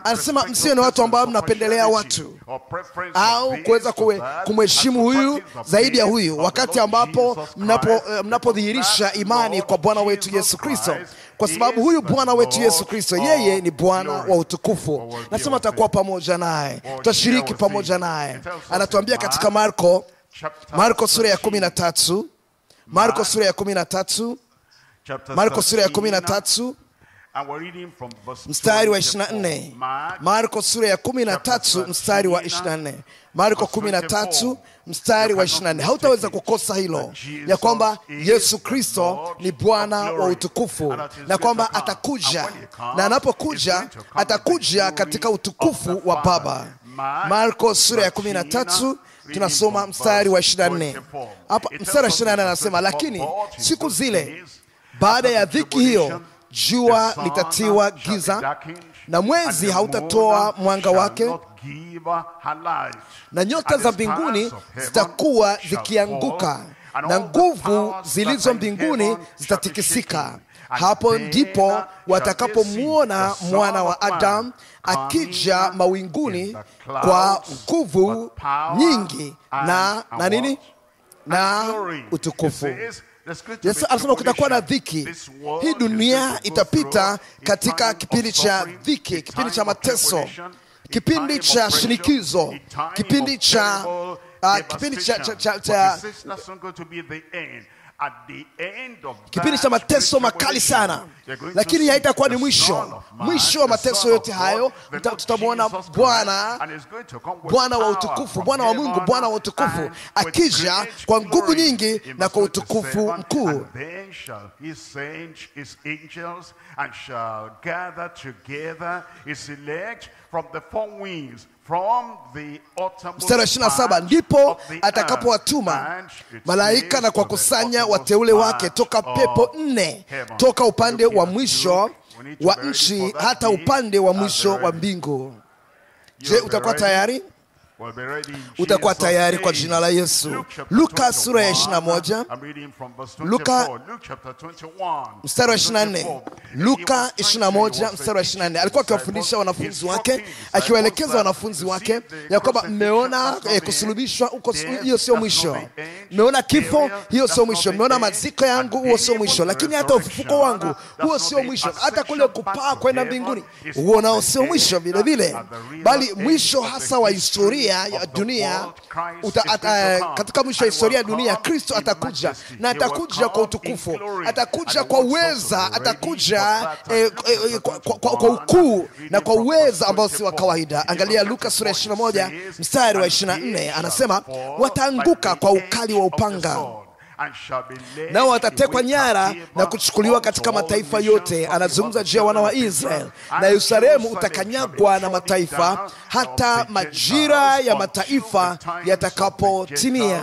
Anasema msiwe na watu ambao mnapendelea watu au kuweza kumheshimu huyu zaidi ya huyu, wakati ambapo mnapodhihirisha imani kwa Bwana wetu Yesu Kristo, kwa sababu huyu Bwana wetu Yesu Kristo, yeye ni Bwana wa utukufu. Nasema atakuwa pamoja naye, tutashiriki pamoja naye. Anatuambia katika Marko sura ya 13, Marko sura ya 13, Marko sura ya 13 mstari wa 24. Marko sura ya 13 mstari wa 24. Marko 13 mstari wa 24. Hautaweza kukosa hilo, ya kwamba Yesu Kristo ni Bwana wa utukufu, na kwamba atakuja, na anapokuja atakuja katika utukufu wa Baba. Marko sura ya 13 tunasoma mstari wa 24. Hapa mstari wa 24 anasema, lakini siku zile baada ya dhiki hiyo, jua litatiwa giza na mwezi hautatoa mwanga wake, na nyota za mbinguni zitakuwa zikianguka, na nguvu zilizo mbinguni zitatikisika. Hapo ndipo watakapomuona Mwana wa Adamu akija mawinguni kwa nguvu nyingi na nini? Na utukufu. Yesu anasema kutakuwa na dhiki. Hii dunia itapita katika kipindi cha dhiki, kipindi cha mateso, kipindi cha shinikizo, kipindi cha kipindi cha mateso makali sana, lakini haitakuwa ni mwisho. Mwisho wa mateso yote hayo tutamwona Bwana wa utukufu, Bwana wa Mungu, Bwana wa utukufu akija kwa nguvu nyingi na kwa utukufu mkuu. Mstari wa 27, ndipo atakapowatuma malaika na kuwakusanya wateule wake toka pepo 4, toka upande wa mwisho wa nchi hata upande wa mwisho wa mbingu. Je, utakuwa tayari? Utakuwa tayari kwa jina la Yesu. Luka sura ya 21, Luka mstari wa 24. Luka 21 mstari wa 24. Alikuwa akiwafundisha wanafunzi wake, akiwaelekeza wanafunzi wake ya kwamba mmeona kusulubishwa huko, hiyo sio mwisho. Mmeona kifo, hiyo sio mwisho. Mmeona maziko yangu, huo sio mwisho. Lakini hata ufufuko wangu, huo sio mwisho. Hata kule kupaa kwenda mbinguni, huo nao sio mwisho vile vile. Bali mwisho hasa wa historia ya dunia, katika mwisho wa historia ya dunia, Kristo atakuja, na atakuja kwa utukufu, atakuja kwa uweza, atakuja kwa ukuu na kwa uweza ambao si wa kawaida. Angalia Luka sura ya 21 mstari wa 24, anasema wataanguka kwa ukali wa upanga, nao watatekwa nyara na kuchukuliwa katika mataifa yote. Anazungumza juu ya wana wa Israeli. Na Yerusalemu utakanyagwa na mataifa hata majira ya mataifa yatakapotimia.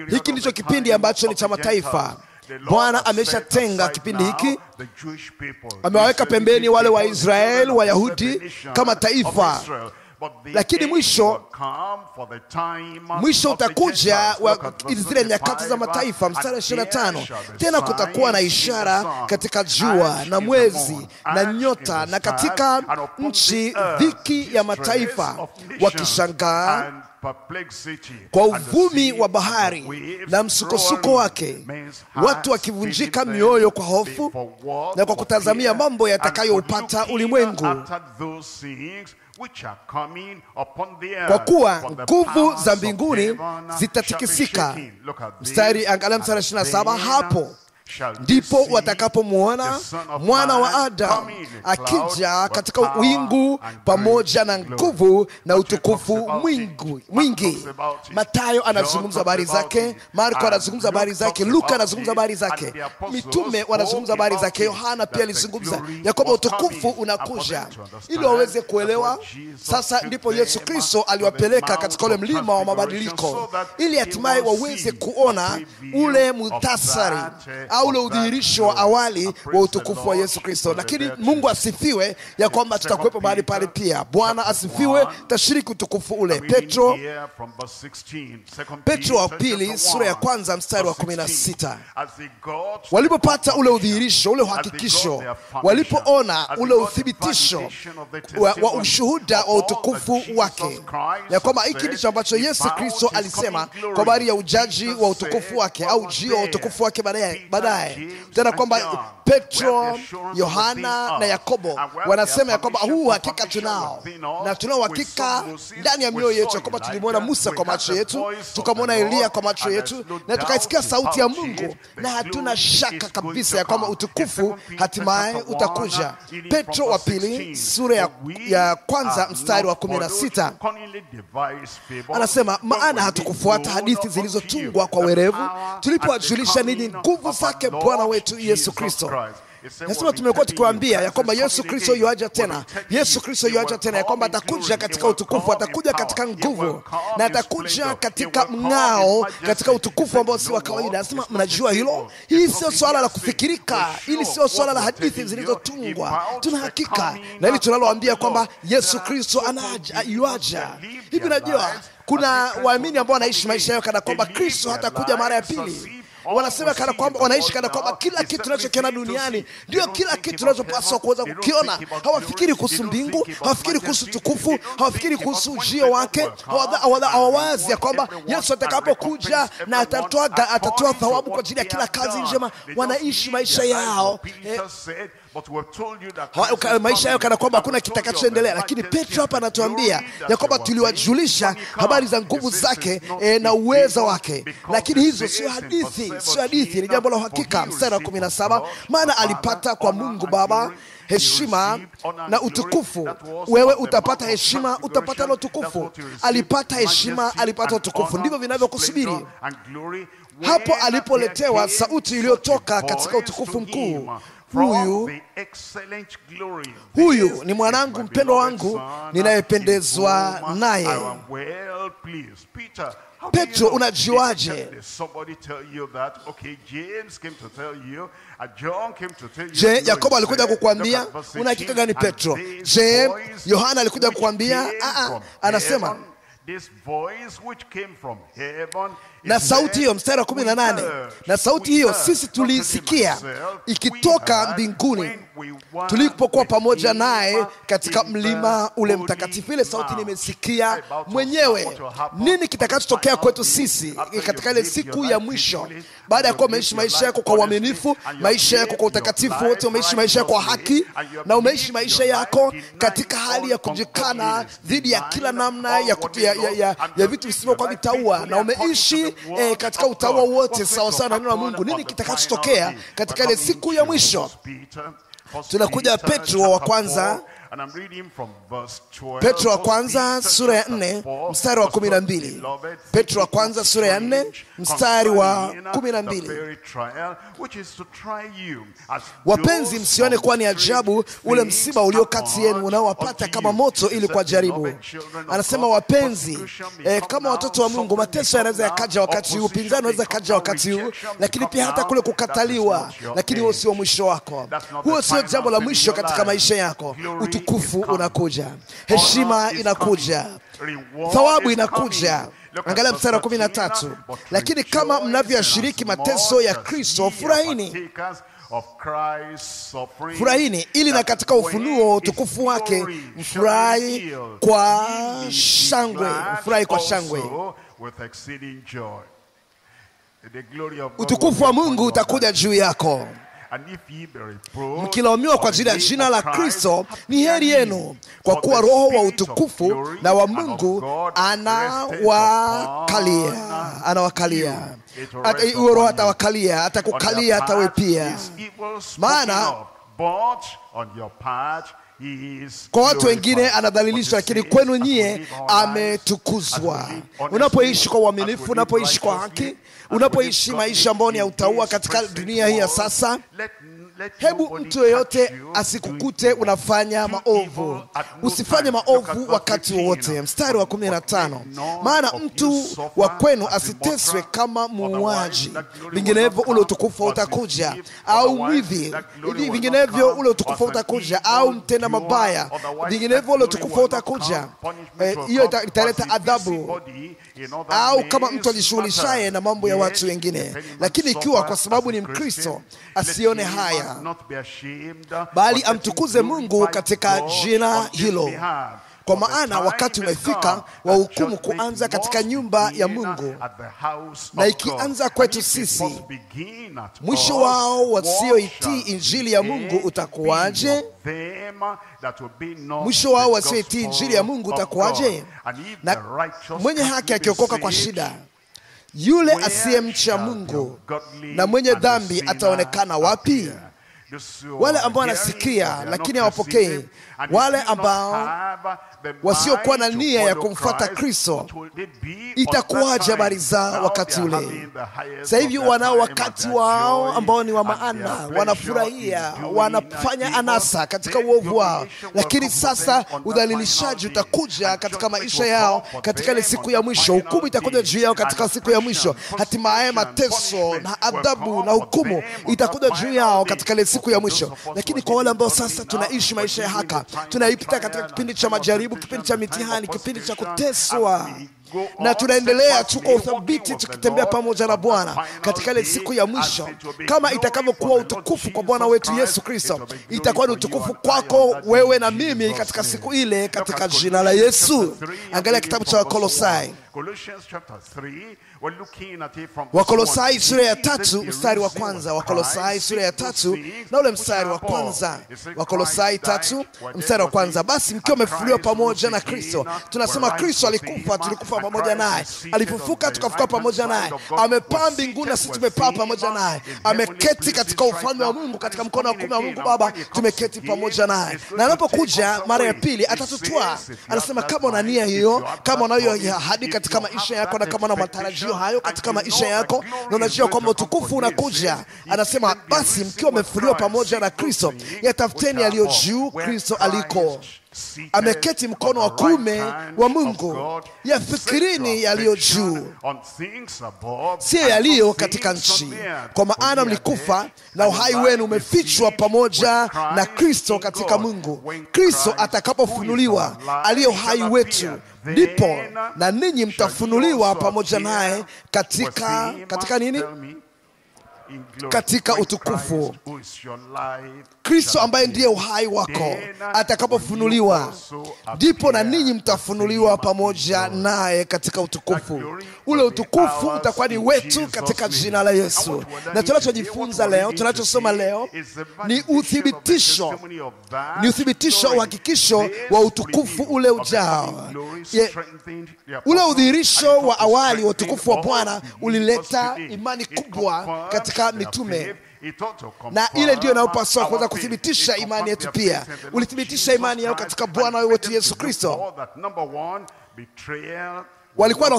Hiki ndicho kipindi ambacho ni cha mataifa. Bwana ameshatenga kipindi hiki, amewaweka pembeni wale wa Israeli, Wayahudi kama taifa. Lakini mwisho utakuja zile nyakati za mataifa. Mstari wa 25, tena kutakuwa na ishara katika jua na mwezi na nyota, na katika nchi dhiki ya mataifa, wakishangaa kwa uvumi wa bahari na msukosuko wake, watu wakivunjika mioyo kwa hofu na kwa kutazamia mambo yatakayoupata ulimwengu. Kwa kuwa nguvu za mbinguni zitatikisika. Angalia mstari 27, hapo ndipo watakapomwona Mwana wa Adamu akija katika wingu pamoja na nguvu na utukufu mwingi. Mathayo anazungumza habari zake, Marko anazungumza habari zake, Luka anazungumza habari zake, mitume wanazungumza habari zake, Yohana pia alizungumza ya kwamba utukufu unakuja. Ili waweze kuelewa, sasa ndipo Yesu Kristo aliwapeleka katika ule mlima wa mabadiliko, ili hatimaye waweze kuona ule muhtasari au ule udhihirisho wa awali wa utukufu wa Yesu Kristo. Lakini Mungu asifiwe ya kwamba tutakuwepo mahali pale pia. Bwana asifiwe, tashiriki utukufu ule. Petro wa pili sura ya 1 mstari wa 16. Walipopata ule udhihirisho, ule uhakikisho, walipoona ule uthibitisho wa ushuhuda wa utukufu wake, ya kwamba hiki ndicho ambacho Yesu Kristo alisema kwa habari ya ujaji wa utukufu wake au jio wa utukufu wake baadaye. Tena kwamba Petro, Yohana na Yakobo wanasema ya kwamba huu hakika tunao, na tunao hakika ndani ya mioyo yetu ya kwamba tulimwona Musa kwa macho yetu, tukamwona Elia kwa macho yetu, na tukaisikia sauti ya Mungu, na hatuna shaka kabisa ya kwamba utukufu hatimaye utakuja. Petro wa pili sura ya 1 mstari wa 16 anasema, maana hatukufuata hadithi zilizotungwa kwa werevu tulipowajulisha ninyi nguvu zake Bwana wetu Yesu Kristo. Nasema tumekuwa tukiwaambia ya kwamba Yesu Kristo yuaja tena. Yesu Kristo yuaja tena, ya kwamba atakuja katika utukufu, atakuja katika nguvu, na atakuja katika mng'ao, katika utukufu ambao si wa kawaida. Nasema mnajua hilo? Hii sio swala la kufikirika, hili sio swala la hadithi zilizotungwa. Tuna hakika na hili tunaloambia kwamba Yesu Kristo yuaja. Hivi najua kuna waamini ambao wanaishi maisha yao kana kwamba Kristo hatakuja mara ya pili. wanasema kana kwamba wanaishi kana kwamba kila kitu tunachokiona duniani ndio kila kitu tunachopaswa kuweza kukiona. Hawafikiri kuhusu mbingu, hawafikiri kuhusu tukufu, hawafikiri kuhusu ujio wake. Hawawazi ya kwamba Yesu atakapokuja na atatoa thawabu kwa ajili ya kila kazi njema. Wanaishi maisha yao maisha yao kana kwamba hakuna kitakachoendelea. Lakini Petro hapa anatuambia ya kwamba tuliwajulisha habari za nguvu zake na uweza wake. Lakini hizo sio hadithi, ni jambo la uhakika. Mstari wa 17, maana alipata kwa Mungu Baba heshima na utukufu. Wewe utapata heshima, utapata na utukufu. Alipata heshima, alipata utukufu. Ndivyo vinavyokusubiri hapo alipoletewa sauti iliyotoka katika utukufu mkuu. Huyu ni mwanangu mpendwa wangu ninayependezwa naye. Petro, unajiwaje? Je, Yakobo alikuja kukuambia? Una hakika gani Petro? Je, Yohana alikuja kukuambia? Anasema na sauti hiyo, mstari wa 18, na sauti hiyo sisi tuliisikia ikitoka mbinguni tulipokuwa pamoja naye katika mlima ule mtakatifu. Ile sauti nimesikia mwenyewe. Nini kitakachotokea kwetu sisi katika ile siku ya mwisho, baada ya kuwa umeishi maisha yako kwa uaminifu, maisha yako kwa utakatifu wote, umeishi maisha yako kwa haki, na umeishi maisha yako katika hali ya kujikana dhidi ya kila namna ya vitu visivyokuwa vitaua, na umeishi katika utaua wote sawa sawa na neno la Mungu. Nini kitakachotokea katika ile siku ya mwisho? Tunakuja Petro wa kwanza, Petro wa kwanza sura ya 4 mstari wa 12. Petro wa kwanza sura ya 4 mstari wa 12. Wapenzi, msione kuwa ni ajabu ule msiba ulio kati yenu unaowapata kama moto ili kuwajaribu. Anasema wapenzi, kama watoto wa Mungu, mateso yanaweza yakaja wakati huu, upinzani unaweza kaja wakati huu, lakini pia hata kule kukataliwa. Lakini huo sio mwisho wako. Huo sio jambo la mwisho katika maisha yako. Utukufu unakuja, heshima inakuja, thawabu inakuja. Angalia mstari wa 13. Lakini kama mnavyoshiriki mateso ya Kristo, furahini ili na katika ufunuo wa utukufu wake mfurahi kwa shangwe. Utukufu wa Mungu utakuja juu yako. Mkilaumiwa kwa ajili ya jina la Kristo, ni heri yenu, kwa kuwa Roho wa utukufu na wa Mungu anawakalia. Huyo Roho atawakalia, atakukalia hata wewe pia. Maana kwa watu wengine anadhalilishwa, lakini kwenu nyie ametukuzwa. Unapoishi kwa uaminifu, unapoishi kwa haki, unapoishi maisha ambayo ni ya utaua katika dunia hii ya sasa, hebu mtu yeyote asikukute unafanya maovu. Usifanye maovu wakati wowote. Mstari wa 15, maana mtu wa kwenu asiteswe kama muuaji, vinginevyo ule utukufu utakuja, au mwivi, vinginevyo ule utukufu utakuja, au mtenda mabaya, vinginevyo ule utukufu utakuja. Hiyo italeta adhabu. Au kama mtu ajishughulishaye na mambo ya watu wengine. Lakini ikiwa kwa sababu ni Mkristo, asione haya, bali amtukuze Mungu katika jina hilo. Kwa maana wakati umefika wa hukumu kuanza katika nyumba ya Mungu. Na ikianza kwetu sisi, mwisho wao wasioitii injili ya Mungu utakuwaje? Mwisho wao wasioitii injili ya Mungu utakuwaje? Na mwenye haki akiokoka kwa shida, yule asiyemcha Mungu na mwenye dhambi ataonekana wapi? Wale ambao wanasikia lakini hawapokei, wale ambao wasiokuwa na nia ya kumfuata Kristo, itakuwaje habari zao wakati ule? Sasa hivi wanao wakati wao ambao ni wa maana, wanafurahia, wanafanya anasa katika uovu wao. Lakini sasa udhalilishaji utakuja katika maisha yao katika ile siku ya mwisho. Hukumu itakuja juu yao katika siku ya mwisho. Hatimaye mateso na adhabu na hukumu itakuja juu yao katika ile siku ya mwisho. Lakini kwa wale ambao sasa tunaishi maisha ya haka, tunaipita katika kipindi cha majaribu, kipindi cha mitihani, kipindi cha kuteswa, na tunaendelea tuko uthabiti tukitembea pamoja na Bwana katika ile siku ya mwisho, kama itakavyokuwa utukufu kwa Bwana wetu Yesu Kristo, itakuwa ni utukufu kwako wewe na mimi katika siku ile, katika jina la Yesu. Angalia kitabu cha Wakolosai. Wakolosai sura ya 3 mstari wa kwanza. Wakolosai sura ya 3 na ule mstari wa kwanza. Wakolosai 3 mstari wa kwanza. Basi mkiwa mmefufuliwa pamoja na Kristo. Tunasema Kristo alikufa, tulikufa pamoja naye. Alifufuka, tukafufuka pamoja naye. Amepaa mbinguni na sisi tumepaa pamoja naye. Ameketi katika ufalme wa Mungu, katika mkono wa kuume wa Mungu Baba, tumeketi pamoja naye. Na anapokuja mara ya pili atatutwaa. Anasema kama una nia hiyo, kama unayo ahadi katika maisha yako, na kama una matarajio hayo katika maisha yako, na unajua kwamba utukufu unakuja, anasema basi mkiwa mmefufuliwa pamoja na Kristo, yatafuteni yaliyo juu, Kristo aliko ameketi mkono wa kuume wa Mungu. Yafikirini yaliyo juu, sio yaliyo katika nchi, kwa maana mlikufa na uhai wenu umefichwa pamoja na Kristo katika Mungu. Kristo atakapofunuliwa aliye uhai wetu, ndipo na ninyi mtafunuliwa pamoja naye katika nini? Katika utukufu. Kristo ambaye ndiye uhai wako atakapofunuliwa, ndipo na ninyi mtafunuliwa pamoja naye katika utukufu. Ule utukufu utakuwa ni wetu katika jina la Yesu. Na tunachojifunza leo, tunachosoma leo ni uthibitisho, uhakikisho wa utukufu ule ujao. Ule udhihirisho wa awali wa utukufu wa Bwana ulileta imani kubwa katika mitume, na ile ndio inayopaswa kuweza kuthibitisha imani yetu pia. Ulithibitisha imani yao katika Bwana wetu Yesu Kristo. Walikuwa na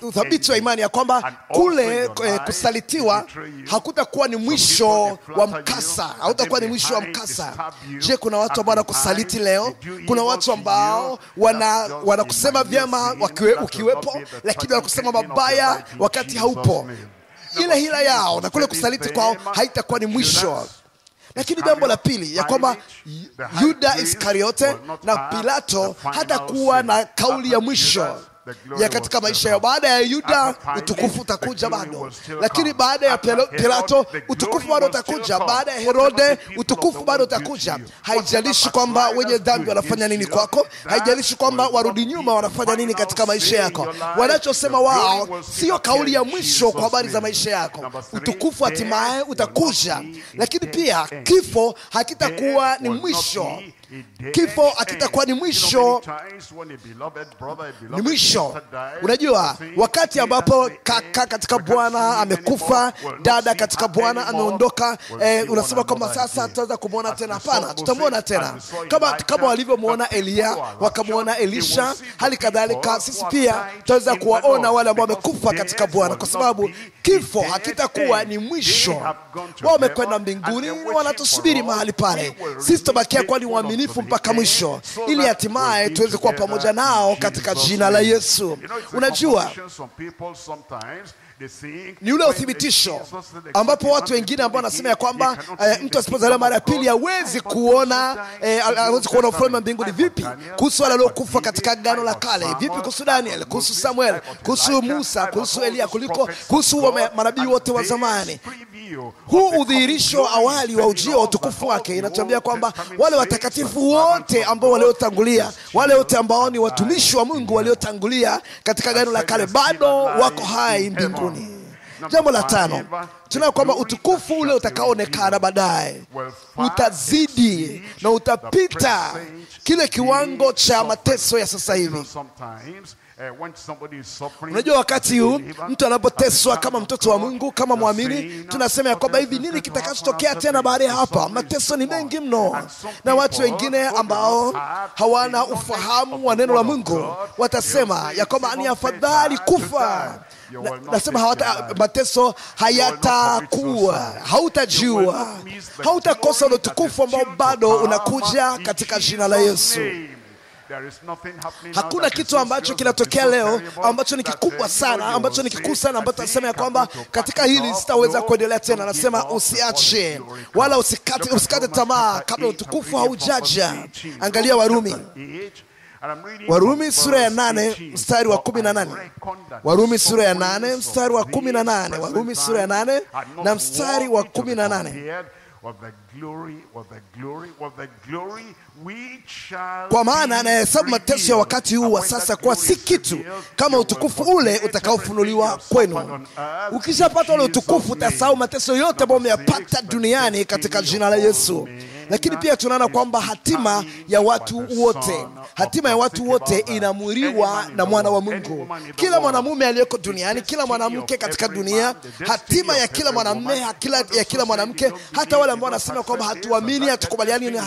uthabiti wa imani ya kwamba kule kusalitiwa hakutakuwa ni mwisho wa mkasa, hautakuwa ni mwisho wa mkasa. Je, kuna watu ambao wanakusaliti leo? Kuna watu ambao wanakusema vyema ukiwepo, lakini wanakusema mabaya wakati haupo. Ile hila yao na kule kusaliti kwao haitakuwa ni mwisho. Lakini jambo la pili ya kwamba Yuda Iskariote na Pilato hatakuwa na kauli ya mwisho ya katika maisha yao. Baada ya Yuda utukufu utakuja bado, lakini baada ya Pilato utukufu bado utakuja, baada ya Herode utukufu bado utakuja. Haijalishi kwamba wenye dhambi wanafanya nini kwako, haijalishi kwamba warudi nyuma wanafanya nini katika maisha yako. Wanachosema wao sio kauli ya mwisho kwa habari za maisha yako. Utukufu hatimaye utakuja, lakini pia kifo hakitakuwa ni mwisho. Kifo hakitakuwa ni mwisho. Ni mwisho. Unajua, wakati ambapo kaka katika Bwana amekufa, dada katika Bwana ameondoka, unasema kwamba sasa tutaweza kumwona tena? Hapana, tutamwona tena. Kama walivyomuona Elia, wakamuona Elisha, hali kadhalika sisi pia tutaweza kuwaona wale ambao wamekufa katika Bwana, kwa sababu kifo hakitakuwa ni mwisho. Wao wamekwenda mbinguni, wanatusubiri mahali pale. Sisi tutabakia kwa ni waaminifu mpaka mwisho, ili hatimaye tuweze kuwa pamoja nao katika jina la Yesu. Unajua, ni ule uthibitisho ambapo watu wengine ambao wanasema ya kwamba mtu asipozaliwa mara ya pili hawezi kuona ufalme wa mbinguni. Vipi kuhusu wale waliokufa katika Agano la Kale? Vipi kuhusu Daniel, kuhusu Samuel, kuhusu Musa, kuhusu Elia, kuhusu manabii wote wa zamani? Huu udhihirisho awali wa ujio wa utukufu wake inatuambia kwamba wale watakatifu wote ambao waliotangulia, wale wote ambao ni watumishi wa Mungu waliotangulia katika Agano la Kale bado wako hai mbinguni. Jambo la tano, tunaona kwamba utukufu ule utakaoonekana baadaye utazidi na utapita kile kiwango cha mateso ya sasa hivi. Unajua, wakati huu mtu anapoteswa kama mtoto wa Mungu, kama muamini, tunasema ya kwamba hivi nini kitakachotokea tena baada ya hapa? Mateso ni mengi mno. Na watu wengine ambao hawana ufahamu wa neno la Mungu watasema ya kwamba ni afadhali kufa. Nasema mateso hayatakuwa, hautajua, hautakosa utukufu ambao bado unakuja katika jina la Yesu. Hakuna kitu ambacho kinatokea leo ambacho ni kikubwa sana, ambacho ni kikuu sana, ambacho tunasema ya kwamba katika hili sitaweza kuendelea tena. Nasema usiache wala usikate tamaa kabla utukufu haujaja. Angalia Warumi. Warumi sura ya 8 mstari wa 18. Warumi sura ya 8 mstari wa 18. Warumi sura ya 8 na mstari wa 18. Kwa maana anahesabu mateso ya wakati huu wa sasa kuwa si kitu kama utukufu ule utakaofunuliwa kwenu. Ukishapata ule utukufu utasahau mateso yote ambayo umeyapata duniani katika jina la Yesu. Lakini pia tunaona kwamba hatima ya watu wote inaamuriwa na mwana wa Mungu. Kila mwanamume aliyeko duniani, kila mwanamke katika dunia, hatima ya kila mwanamume, ya kila mwanamke, hata wale ambao wanasema kwamba hatuamini, hatukubaliani na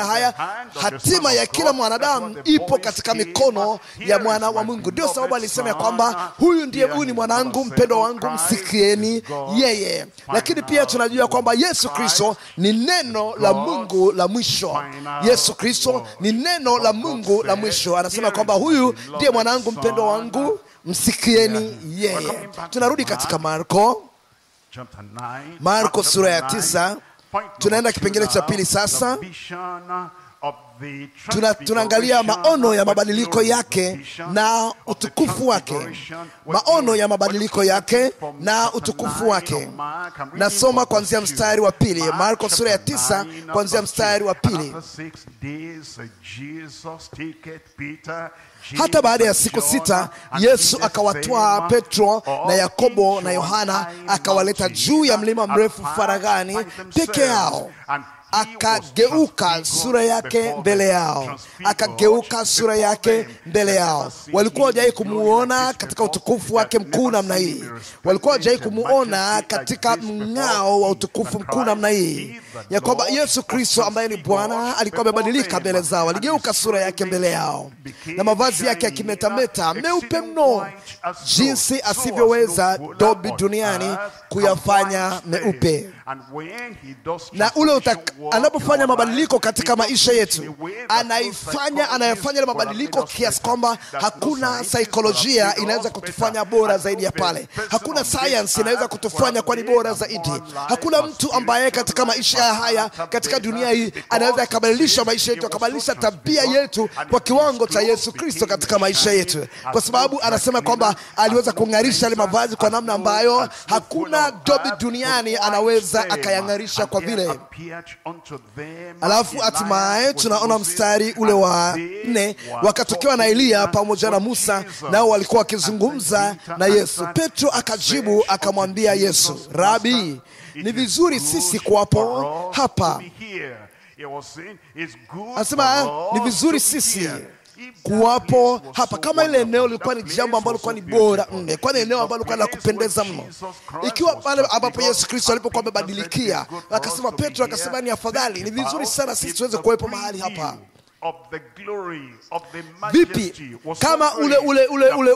haya, hatima ya kila mwanadamu ipo katika mikono ya mwana wa Mungu. Ndio sababu alisema kwamba huyu ni mwanangu mpendwa wangu, msikieni yeye. Lakini pia tunajua kwamba Yesu Kristo ni neno la Mungu la mwisho. Yesu Kristo ni neno la Mungu la mwisho. Anasema kwamba huyu ndiye mwanangu mpendwa wangu, msikieni yeye. Tunarudi katika Marko sura ya 9. Tunaenda kipengele cha pili sasa. Tunaangalia maono ya mabadiliko yake na utukufu wake. Maono ya mabadiliko yake na utukufu wake. Nasoma kuanzia mstari wa 2. Marko sura ya 9 kuanzia mstari wa 2. Hata baada ya siku 6 Yesu akawatwaa Petro na Yakobo na Yohana, akawaleta juu ya mlima mrefu faraghani peke yao. Akageuka sura yake mbele yao. Walikuwa hawajai kumuona katika utukufu wake mkuu namna hii. Walikuwa hawajai kumuona katika mng'ao wa utukufu mkuu namna hii. Ya kwamba Yesu Kristo ambaye ni Bwana alikuwa amebadilika mbele zao. Aligeuka sura yake mbele yao, na mavazi yake yakimetameta meupe mno, jinsi asivyoweza dobi duniani kuyafanya meupe. Na anapofanya mabadiliko katika maisha yetu, anayafanya ile mabadiliko kiasi kwamba hakuna saikolojia inaweza kutufanya bora zaidi ya pale. Hakuna science inaweza kutufanya kwa ni bora zaidi. Hakuna mtu ambaye katika maisha haya, katika dunia hii, anaweza akabadilisha maisha yetu, akabadilisha tabia yetu kwa kiwango cha Yesu Kristo katika maisha yetu. Kwa sababu anasema kwamba aliweza kung'arisha ile mavazi kwa namna ambayo hakuna dobi duniani anaweza akayang'arisha kwa vile. Alafu hatimaye tunaona mstari ule wa 4, wakatokewa na Eliya pamoja na Musa, nao walikuwa wakizungumza na Yesu. Petro akajibu akamwambia Yesu, Rabi, ni vizuri sisi kuwapo hapa. Anasema ni vizuri sisi kuwapo hapa. Kama ile eneo lilikuwa ni jambo ambalo lilikuwa ni bora mno, kwa eneo ambalo lilikuwa la kupendeza mno. Ikiwa pale ambapo Yesu Kristo alipokuwa amebadilikia, akasema Petro akasema ni afadhali, ni vizuri sana sisi tuweze kuwepo mahali hapa. Vipi kama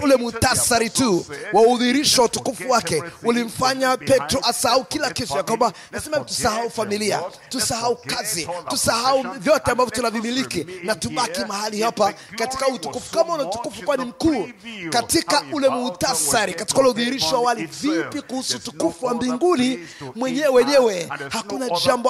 ule muhtasari tu wa udhihirisho utukufu wake ulimfanya Petro asahau kila kitu, ya kwamba nasema tusahau familia, tusahau kazi, tusahau vyote ambavyo tunavimiliki, na tubaki mahali hapa katika utukufu. Kama ule utukufu kwa ni mkuu katika ule muhtasari, katika ule udhihirisho wali, vipi kuhusu utukufu wa mbinguni wenyewe?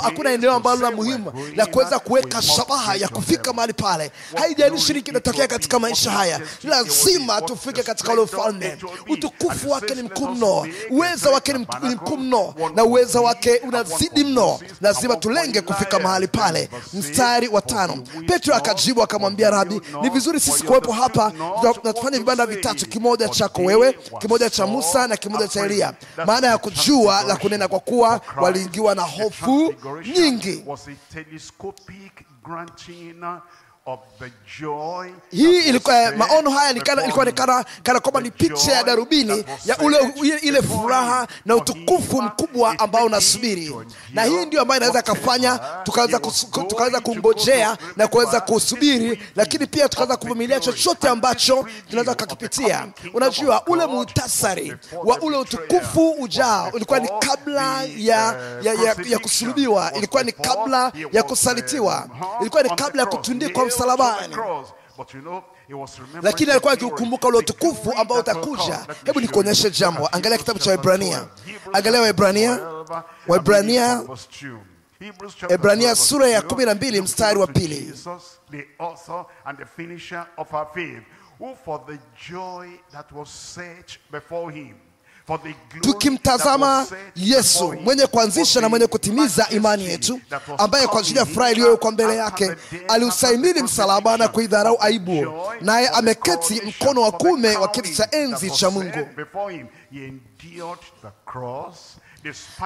Hakuna eneo ambalo la muhimu la kuweza kuweka shabaha ya kufika mahali pale. Haijalishi kinatokea katika maisha haya, lazima tufike katika ule ufalme. Utukufu wake ni mkuu mno, uweza wake ni mkuu mno, na uweza wake unazidi mno. Lazima tulenge kufika mahali pale. Mstari wa 5, Petro akajibu akamwambia, Rabi, ni vizuri sisi kuwepo hapa, na tufanye vibanda vitatu, kimoja chako wewe, kimoja cha Musa na kimoja cha Eliya. Maana ya kujua la kunena, kwa kuwa waliingiwa na hofu nyingi. Hii ilikuwa maono haya ilikuwa kana kwamba ni picha ya darubini ya ile furaha na utukufu mkubwa ambao unasubiri. Na hii ndio ambayo inaweza kufanya tukaweza kungojea na kuweza kusubiri, lakini pia tukaweza kuvumilia chochote ambacho tunaweza kukipitia. Unajua ule muhtasari wa ule utukufu ujao ulikuwa ni kabla ya kusulubiwa, ilikuwa ni kabla ya kusalitiwa, ilikuwa ni kabla ya kutundikwa msalabani. Lakini alikuwa akikumbuka ule utukufu ambao utakuja. Hebu nikuonyeshe jambo. Angalia kitabu cha Waebrania. Angalia Waebrania Ebrania sura ya 12 mstari wa 2. The author and the finisher of our faith, who for the joy that was set before him, tukimtazama Yesu mwenye kuanzisha na mwenye kutimiza imani yetu, ambaye kwa ajili ya furaha iliyokuwa mbele yake aliustahimili msalaba na kuidharau aibu, naye ameketi mkono wa kuume wa kiti cha enzi cha Mungu.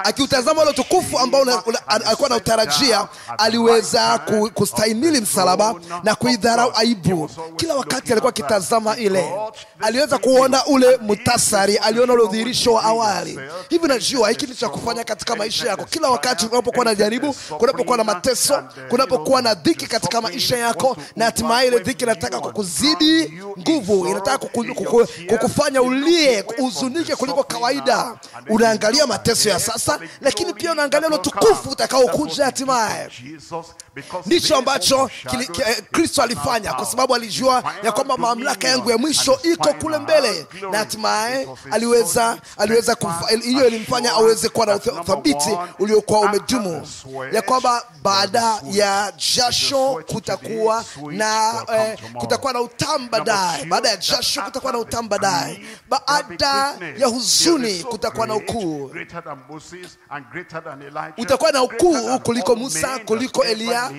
Akiutazama ule utukufu ambao alikuwa anautarajia, aliweza kustahimili msalaba na kuidharau aibu. Kila wakati alikuwa akitazama ile, aliweza kuona ule mutasari, aliona ule udhihirisho wa awali. Hivi najua hiki ni cha kufanya katika maisha yako. Kila wakati unapokuwa na jaribu, kunapokuwa na mateso, kunapokuwa na dhiki katika maisha yako, na hatimaye ile dhiki inataka kukuzidi nguvu, inataka kukufanya ulie, uzunike kuliko kawaida, unaangalia mateso ya sasa, lakini pia unaangalia ule utukufu utakaokuja hatimaye. Ndicho ambacho Kristo alifanya, kwa sababu alijua ya kwamba mamlaka yangu ya mwisho iko kule mbele, na hatimaye aliweza hiyo ilimfanya aweze kuwa na uthabiti uliokuwa umedumu, ya kwamba baada ya jasho kutakuwa na utamu baadaye, baada ya jasho kutakuwa na utamu baadaye, baada ya huzuni kutakuwa na ukuu. Utakuwa na ukuu kuliko Musa, kuliko Elia.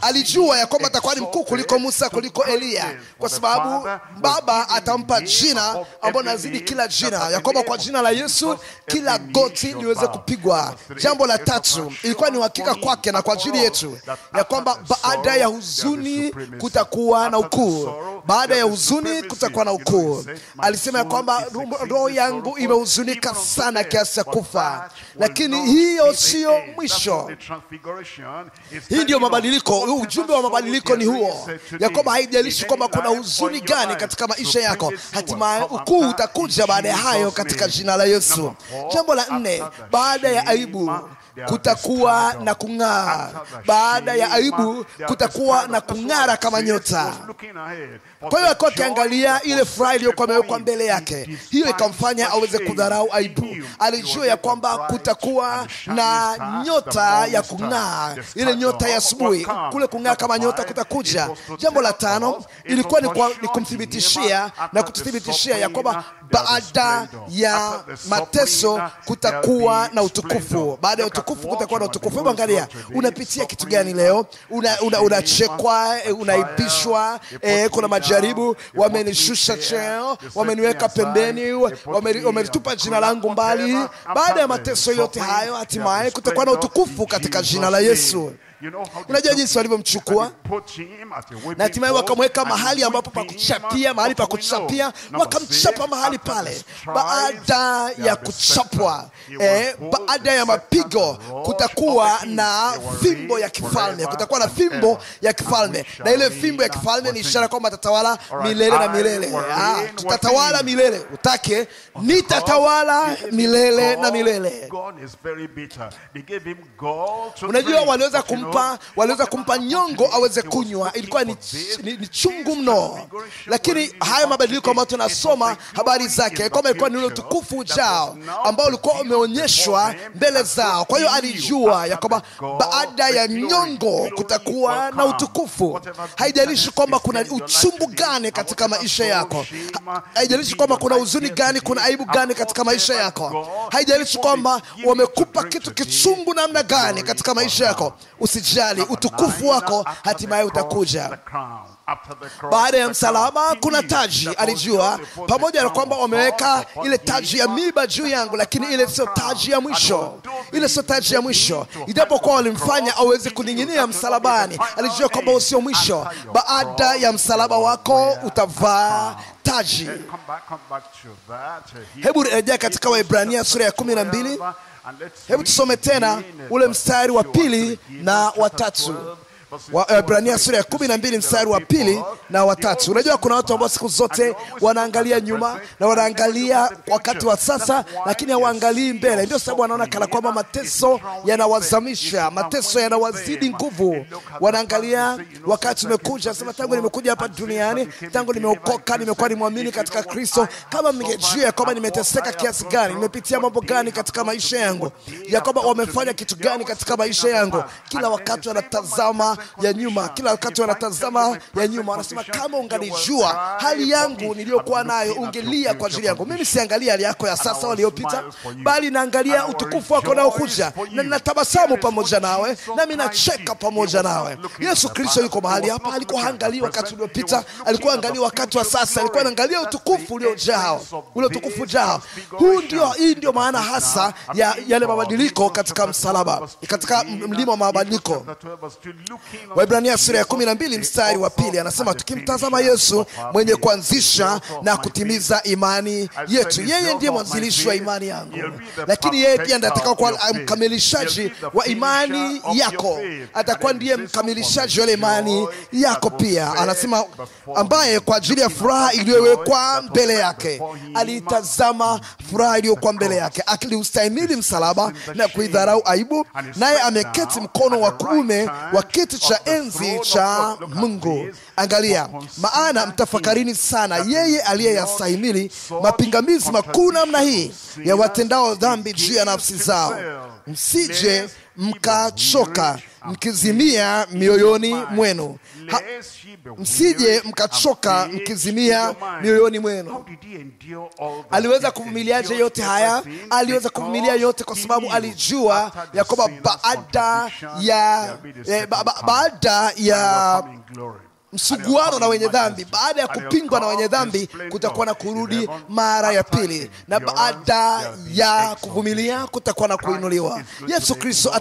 Alijua ya kwamba atakuwa ni mkuu kuliko Musa, kuliko Elia, kwa sababu Baba atampa jina ambalo nazidi kila jina, ya kwamba kwa jina la Yesu kila goti liweze kupigwa. Jambo la tatu, ilikuwa ni uhakika kwake na kwa ajili yetu, ya kwamba baada ya huzuni kutakuwa na ukuu. Baada ya huzuni kutakuwa na ukuu. Alisema ya kwamba roho yangu imehuzunika sana kiasi cha kufa, lakini hiyo sio mwisho. Hii ndio mabadiliko. Ujumbe wa mabadiliko ni huo, ya kwamba haijalishi kwamba kuna huzuni gani katika maisha yako, hatimaye ukuu utakuja baada ya hayo katika jina la Yesu. Jambo la 4, baada ya aibu kutakuwa na kung'aa. Baada ya aibu kutakuwa na kung'ara kama nyota. Kwa hiyo alikuwa akiangalia ile furaha iliyokuwa imewekwa mbele yake, hiyo ikamfanya aweze kudharau aibu. Alijua ya kwamba kutakuwa na nyota ya kung'aa, ile nyota ya asubuhi, kule kung'aa kama nyota kutakuja. Jambo la 5 ilikuwa ni kumthibitishia na kututhibitishia ya kwamba baada ya mateso kutakuwa na utukufu. Baada ya utukufu kutakuwa na utukufu. Hebu angalia, unapitia kitu gani leo? Unachekwa, unaibishwa, kuna majaribu, wamenishusha cheo, wameniweka pembeni, wamelitupa jina langu mbali. Baada ya mateso yote hayo, hatimaye kutakuwa na utukufu katika jina la Yesu. Unajua jinsi walivyomchukua, na hatimaye wakamweka mahali ambapo pakuchapia, mahali pa kuchapia, wakamchapa mahali pale. Baada ya kuchapwa, baada ya mapigo, kutakuwa na fimbo ya kifalme. Kutakuwa na fimbo ya kifalme, na ile fimbo ya kifalme ni ishara kwamba atatawala milele na milele. Tutatawala milele, utake nitatawala milele na milele. Unajua waliweza kumpa nyongo aweze kunywa, ilikuwa ni chungu mno. Lakini haya mabadiliko ambayo tunasoma habari zake, kama ilikuwa ni ule utukufu ujao ambao ulikuwa umeonyeshwa mbele zao. Kwa hiyo alijua ya kwamba baada ya nyongo kutakuwa na utukufu. Haijalishi kwamba kuna uchungu gani katika maisha yako, haijalishi kwamba kuna huzuni gani, kuna aibu gani katika maisha yako, haijalishi kwamba wamekupa kitu kichungu namna gani katika maisha yako, usijali, utukufu wako hatimaye utakuja. Baada ya msalaba kuna taji. Alijua pamoja na kwamba wameweka ile taji ya miba juu yangu, lakini ile sio taji ya mwisho. Ile sio taji ya mwisho. Ijapokuwa walimfanya aweze kuning'inia msalabani, alijua kwamba sio mwisho. Baada ya msalaba wako utavaa taji. Hebu rejea katika Waebrania sura ya 12. Hebu tusome tena ule mstari wa 2 na wa 3. Waebrania sura ya 12 mstari wa 2 na wa 3. Unajua kuna watu ambao siku zote wanaangalia nyuma na wanaangalia wakati wa sasa, lakini hawaangalii mbele. Ndio sababu wanaona kana kwamba mateso yanawazamisha, mateso yanawazidi nguvu. Wanaangalia wakati umekuja, sema tangu nimekuja hapa duniani, tangu nimeokoka, nimekuwa ni muamini katika Kristo, kama mngejua kwamba nimeteseka kiasi gani, nimepitia mambo gani katika maisha yangu, ya kwamba wamefanya kitu gani katika maisha yangu. Kila wakati wanatazama ya nyuma, kila wakati wanatazama ya nyuma. Wanasema kama ungalijua hali yangu niliyokuwa nayo, ungelia kwa ajili yangu. Mimi siangalia hali yako ya sasa iliyopita, bali naangalia utukufu wako unaokuja, na ninatabasamu pamoja nawe, na mimi nacheka pamoja nawe. Yesu Kristo yuko mahali hapa. Alikuwa haangalii wakati uliopita, alikuwa angalia wakati wa sasa, alikuwa anaangalia utukufu uliojaa, ule utukufu ujao. Hii ndio maana hasa ya yale mabadiliko katika msalaba, katika mlima wa mabadiliko. Waebrania sura ya 12 mstari wa 2 anasema tukimtazama Yesu mwenye kuanzisha na kutimiza imani yetu. Yeye ndiye mwanzilishi wa imani yangu, lakini yeye pia ndiye atakayokuwa mkamilishaji wa imani yako. Atakuwa ndiye mkamilishaji wa imani yako pia. Anasema ambaye kwa ajili ya furaha iliyowekwa mbele yake alitazama furaha iliyokuwa mbele yake, akiliustahimili msalaba na kuidharau aibu, naye ameketi mkono wa kuume wa kiti cha enzi cha Mungu. Angalia, maana mtafakarini sana yeye aliyeyastahimili mapingamizi makuu namna hii ya watendao dhambi juu ya nafsi zao, msije mkachoka mkizimia mioyoni mwenu. Msije mkachoka mkizimia mioyoni mwenu. Aliweza kuvumiliaje yote haya? Aliweza kuvumilia yote kwa sababu alijua ya kwamba baada ya msuguano na wenye dhambi, baada ya kupingwa na wenye dhambi, kutakuwa na kurudi mara ya pili, na baada ya kuvumilia kutakuwa na kuinuliwa. Yesu Kristo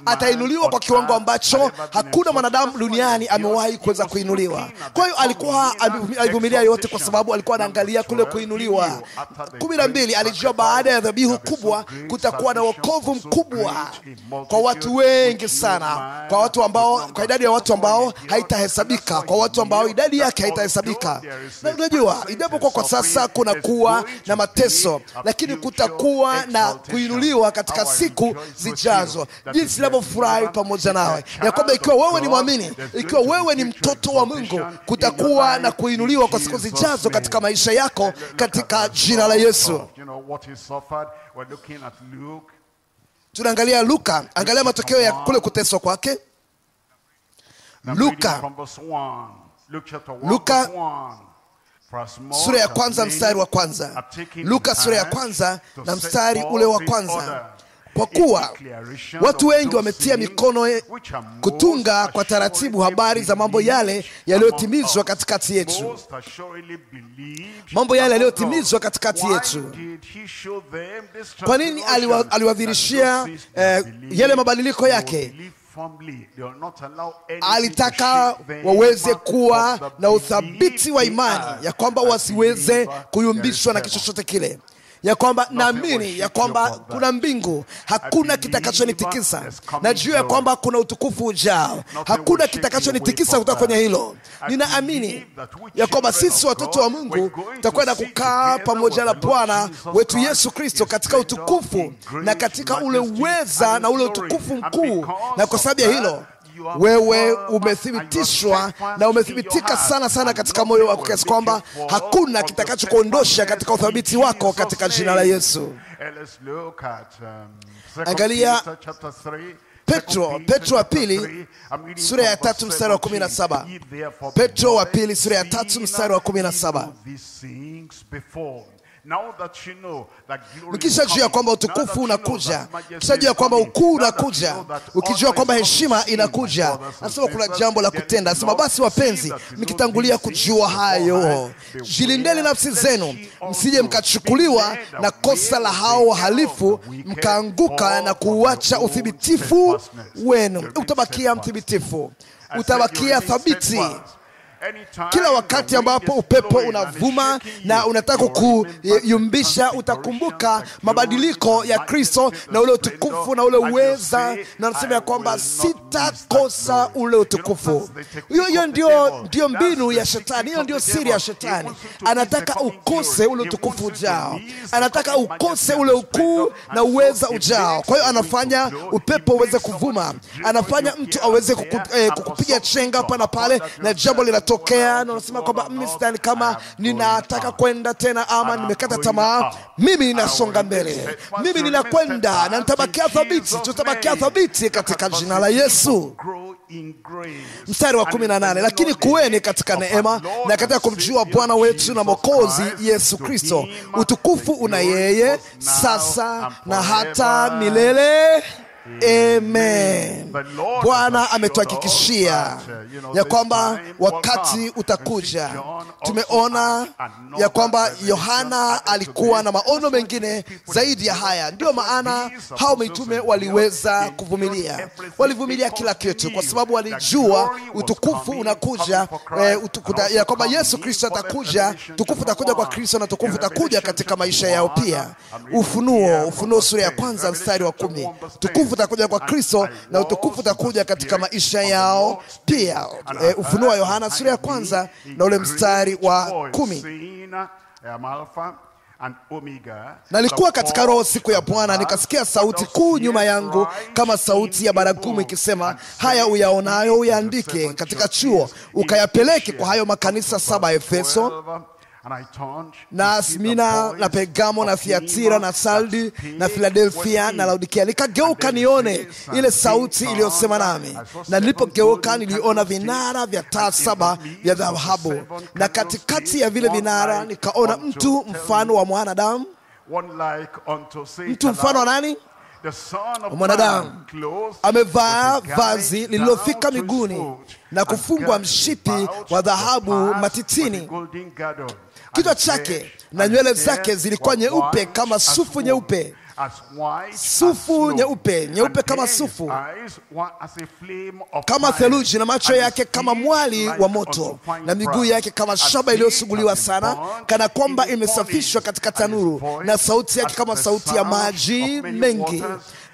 atainuliwa kwa kiwango ambacho hakuna mwanadamu duniani amewahi kuweza kuinuliwa. Kwa hiyo alikuwa alivumilia yote kwa sababu alikuwa anaangalia kule kuinuliwa. 12 alijua baada ya dhabihu kubwa kutakuwa na wokovu mkubwa kwa watu wengi sana, kwa watu ambao, kwa idadi ya watu ambao haitahesabika, kwa watu ambao idadi yake haitahesabika. Na unajua, ijapokuwa kwa sasa kuna kuwa na mateso, lakini kutakuwa na kuinuliwa katika siku zijazo. Jinsi ninavyofurahi pamoja nawe ya kwamba ikiwa wewe ni muamini, ikiwa wewe ni mtoto wa Mungu, kutakuwa na kuinuliwa kwa siku zijazo katika maisha yako katika jina la Yesu. Tunaangalia Luka, angalia matokeo ya kule kuteswa kwake. Luka sura ya 1 mstari wa 1. Luka sura ya 1 na mstari ule wa 1. Kwa kuwa watu wengi wametia mikono kutunga kwa taratibu habari za mambo yale yaliyotimizwa katikati yetu. Mambo yale yaliyotimizwa katikati yetu. Kwa nini aliwadhirishia yale mabadiliko yake? Alitaka waweze kuwa na uthabiti wa imani, ya kwamba wasiweze kuyumbishwa na kitu chochote kile, ya kwamba naamini ya kwamba kuna mbingu, hakuna kitakachonitikisa. Najua ya kwamba kuna utukufu ujao, hakuna kitakachonitikisa kutoka kwenye hilo. Ninaamini ya kwamba sisi watoto wa Mungu tutakwenda kukaa pamoja na Bwana wetu Yesu Kristo katika utukufu na katika ule uweza na ule utukufu mkuu. Na kwa sababu ya hilo, wewe umethibitishwa na umethibitika sana sana katika moyo wako, kiasi kwamba hakuna kitakachokuondosha katika uthabiti wako katika jina la Yesu. Angalia Petro wa pili sura ya 3 mstari wa 17. Petro wa pili sura ya 3 mstari wa 17. Ukishajua kwamba utukufu unakuja, ukishajua kwamba ukuu unakuja, ukijua kwamba heshima inakuja, nasema kuna jambo la kutenda. Nasema basi wapenzi, mkitangulia kujua hayo, jilindeni nafsi zenu, msije mkachukuliwa na kosa la hao wahalifu, mkaanguka na kuacha uthibitifu wenu. Utabakia mthibitifu, utabakia thabiti. Kila wakati ambapo upepo unavuma na unataka kuyumbisha, utakumbuka mabadiliko ya Kristo na ule utukufu na ule uweza, na anasema ya kwamba sitakosa ule utukufu. Hiyo ndio mbinu ya shetani, hiyo ndio siri ya shetani. Anataka ukose ule utukufu ujao, anataka ukose ule ukuu na uweza ujao. Kwa hiyo anafanya upepo uweze kuvuma, anafanya mtu aweze kukupiga chenga hapa na pale, na jambo linatokea na unasema kwamba mimi sidhani kama ninataka kwenda tena, ama nimekata tamaa. Mimi ninasonga mbele, mimi ninakwenda na nitabakia thabiti, tutabakia thabiti katika jina la Yesu. Mstari wa 18, lakini kuweni katika neema na katika kumjua Bwana wetu na Mwokozi Yesu Kristo. Utukufu una yeye sasa na hata milele. Amen. Bwana ametuhakikishia ya kwamba wakati utakuja. Tumeona ya kwamba Yohana alikuwa na maono mengine zaidi ya haya. Ndio maana hao mitume waliweza kuvumilia. Walivumilia kila kitu kwa sababu walijua utukufu unakuja, ya kwamba Yesu Kristo atakuja, tukufu utakuja kwa Kristo na tukufu utakuja katika maisha yao pia. Ufunuo sura ya 1 mstari wa 10. Tukufu utakuja kwa Kristo na utukufu utakuja katika maisha yao pia. Ufunuo wa Yohana sura ya 1 na ule mstari wa 10. Nalikuwa katika roho siku ya Bwana, nikasikia sauti kuu nyuma yangu kama sauti ya baragumu ikisema, haya uyaonayo uyaandike katika chuo, ukayapeleke kwa hayo makanisa 7: Efeso na Smina na Pergamo na Thiatira na Sardi na Philadelphia na Laodikia. Nikageuka nione ile sauti iliyosema nami, na nilipogeuka niliona vinara vya taa 7 vya dhahabu, na katikati ya vile vinara nikaona mtu mfano wa mwanadamu. Mtu mfano wa nani? Mwanadamu. Amevaa vazi lililofika miguuni na kufungwa mshipi wa dhahabu matitini. Kichwa chake na nywele zake zilikuwa nyeupe kama sufu nyeupe. Sufu nyeupe kama sufu, kama theluji, na macho yake kama mwali wa moto, na miguu yake kama shaba iliyosuguliwa sana, kana kwamba imesafishwa katika tanuru, na sauti yake kama sauti ya maji mengi.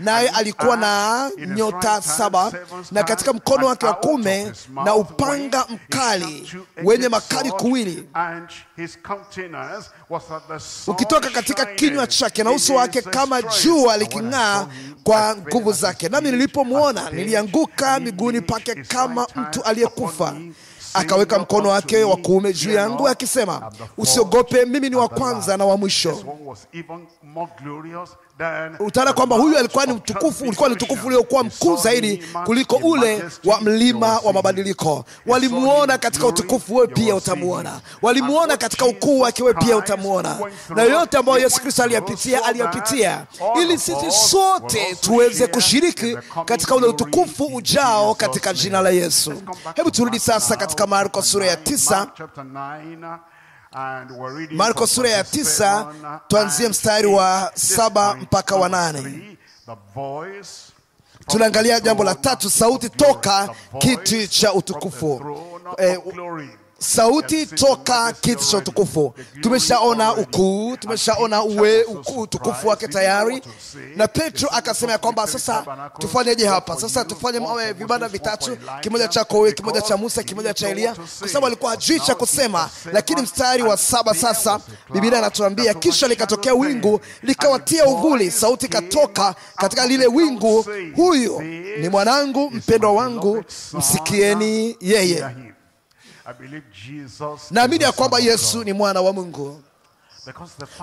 Naye alikuwa na nyota 7, na katika mkono wake wa kuume na upanga mkali wenye makali kuwili ukitoka katika kinywa chake, na uso wake kama jua liking'aa kwa nguvu zake. Nami nilipomwona nilianguka miguuni pake kama mtu aliyekufa. Akaweka mkono wake wa kuume juu yangu akisema, usiogope, mimi ni wa kwanza na wa mwisho. Utaona kwamba huyu alikuwa ni utukufu, ulikuwa ni utukufu uliokuwa mkuu zaidi kuliko ule wa mlima wa mabadiliko. Walimuona katika utukufu, wewe pia utamuona. Walimuona katika ukuu wake, wewe pia utamuona. Na yote ambayo Yesu Kristo aliyapitia ili sisi sote tuweze kushiriki katika ule utukufu ujao katika jina la Yesu. Hebu turudi sasa katika Marko sura ya 9. Marko sura ya 9 tuanzie mstari wa 7 mpaka wa 8. Tunaangalia jambo la 3, sauti toka kiti cha utukufu. Sauti toka kiti cha utukufu. Tumeshaona ukuu, tumeshaona utukufu wake tayari. Na Petro akasema ya kwamba sasa tufanyeje hapa? Sasa tufanye vibanda vitatu, kimoja cha Koe, kimoja cha Musa, kimoja cha Elia, kwa sababu alikuwa hajui cha kusema. Lakini mstari wa 7 sasa Biblia inatuambia, kisha likatokea wingu likawatia uvuli, sauti katoka katika lile wingu, huyu ni mwanangu mpendwa wangu, msikieni yeye. Naamini ya kwamba Yesu ni mwana wa Mungu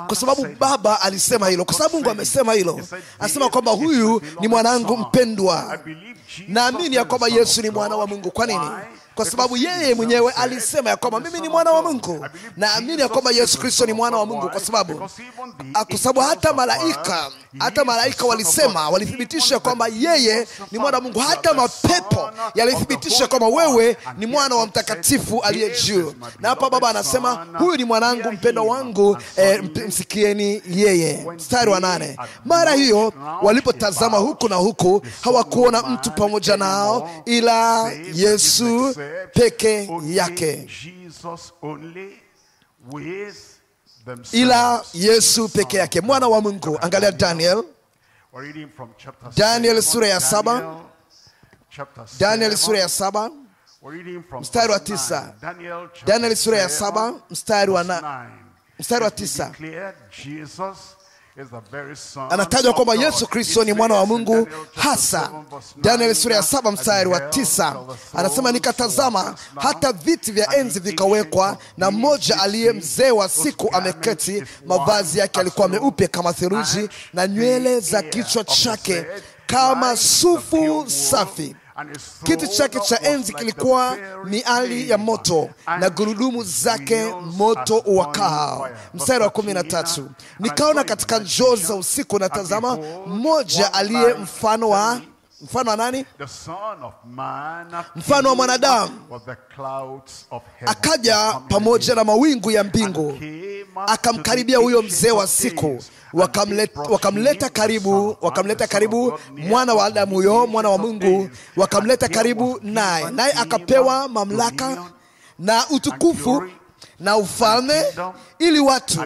kwa sababu Baba alisema hilo, kwa sababu Mungu amesema hilo. Anasema kwamba huyu ni mwanangu mpendwa. Naamini ya kwamba Yesu ni mwana wa Mungu. Kwa nini? Kwa sababu yeye mwenyewe alisema ya kwamba mimi ni mwana wa Mungu. Naamini ya kwamba Yesu Kristo ni mwana wa Mungu kwa sababu hata malaika walisema, walithibitisha kwamba yeye ni mwana wa Mungu. Hata mapepo yalithibitisha kwamba wewe ni mwana wa mtakatifu aliye juu. Na hapa Baba anasema huyu ni mwanangu mpendwa wangu, msikieni yeye. Mstari wa 8. Mara hiyo walipotazama huku na huku, hawakuona mtu pamoja nao ila Yesu peke yake, ila Yesu peke yake, mwana wa Mungu. Angalia Daniel sura ya 7, Daniel sura ya 7 mstari wa 9. Daniel sura ya 7 mstari wa 9. Anatajwa kwamba Yesu Kristo ni mwana wa Mungu hasa. Daniel sura ya 7 mstari wa 9 anasema, nikatazama hata viti vya enzi vikawekwa, na mmoja aliye mzee wa siku ameketi. Mavazi yake alikuwa meupe kama theluji, na nywele za kichwa chake kama sufu safi. Kiti chake cha enzi kilikuwa miali ya moto, na gurudumu zake moto uwakao. Mstari wa 13, nikaona katika njozi za usiku, na tazama, mmoja aliye mfano wa nani? Mfano wa mwanadamu. Akaja pamoja na mawingu ya mbingu, akamkaribia huyo mzee wa siku, wakamleta karibu mwana wa Adamu, huyo mwana wa Mungu, wakamleta karibu naye akapewa mamlaka na utukufu na ufalme, ili watu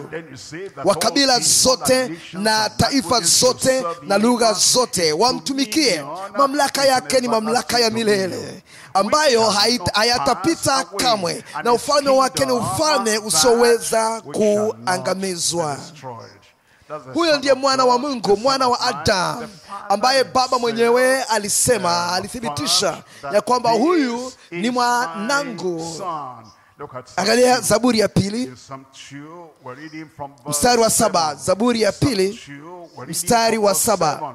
wa kabila zote na taifa zote na lugha zote wamtumikie. Mamlaka yake ni mamlaka ya milele, ambayo hayatapita kamwe, na ufalme wake ni ufalme usioweza kuangamizwa. Huyo ndiye mwana wa Mungu, mwana wa Adamu, ambaye Baba mwenyewe alithibitisha ya kwamba huyu ni mwanangu. Angalia Zaburi ya 2 mstari wa 7. Zaburi ya 2 mstari wa 7.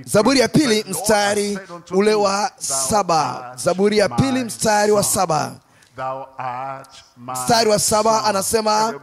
Zaburi ya 2 mstari ule wa 7. Zaburi ya 2 mstari wa 7. Mstari wa 7 anasema,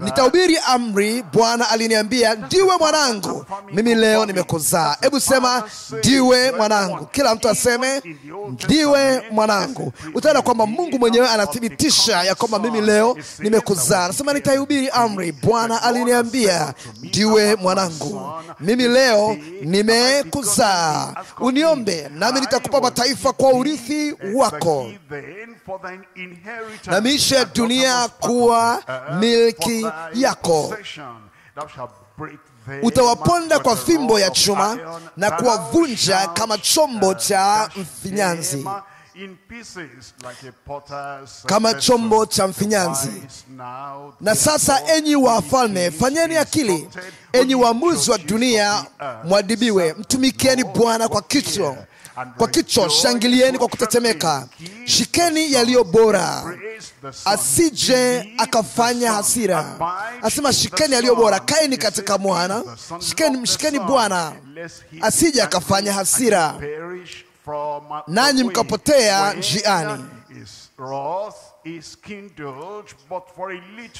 nitahubiri amri, Bwana aliniambia, ndiwe mwanangu, mimi leo nimekuzaa. Hebu sema, ndiwe mwanangu. Kila mtu aseme, ndiwe mwanangu. Utaona kwamba Mungu mwenyewe anathibitisha ya kwamba mimi leo nimekuzaa. Anasema, nitahubiri amri, Bwana aliniambia, ndiwe mwanangu, mimi leo nimekuzaa. Uniombe, nami nitakupa mataifa kwa urithi wako, na miisho ya dunia kuwa milki yako. Utawaponda kwa fimbo ya chuma, na kuwavunja kama chombo cha mfinyanzi. Kama chombo cha mfinyanzi. Na sasa, enyi wafalme, fanyeni akili, enyi waamuzi wa dunia, mwadibiwe. Mtumikieni Bwana kwa kicho, shangilieni kwa kutetemeka. Shikeni yaliyo bora, asije akafanya hasira. Asema, shikeni yaliyo bora, kaeni katika Bwana. Mshikeni Bwana, asije akafanya hasira, nanyi mkapotea njiani.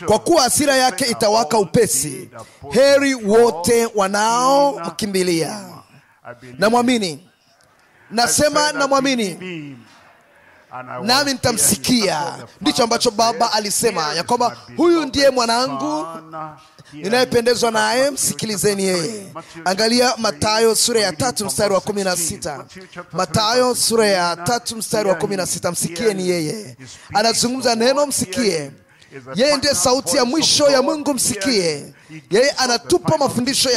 Kwa kuwa hasira yake itawaka upesi. Heri wote wanaomkimbilia. Namwamini. Nasema namwamini, nami nitamsikia. Ndicho ambacho Baba alisema ya kwamba huyu ndiye mwanangu ninayependezwa naye, msikilizeni yeye. Angalia Mathayo sura ya 3 mstari wa 16. Mathayo sura ya 3 mstari wa 16. Msikieni yeye. Anazungumza neno, msikie. Yeye ndiye sauti ya mwisho ya Mungu, msikie. Yeye anatupa mafundisho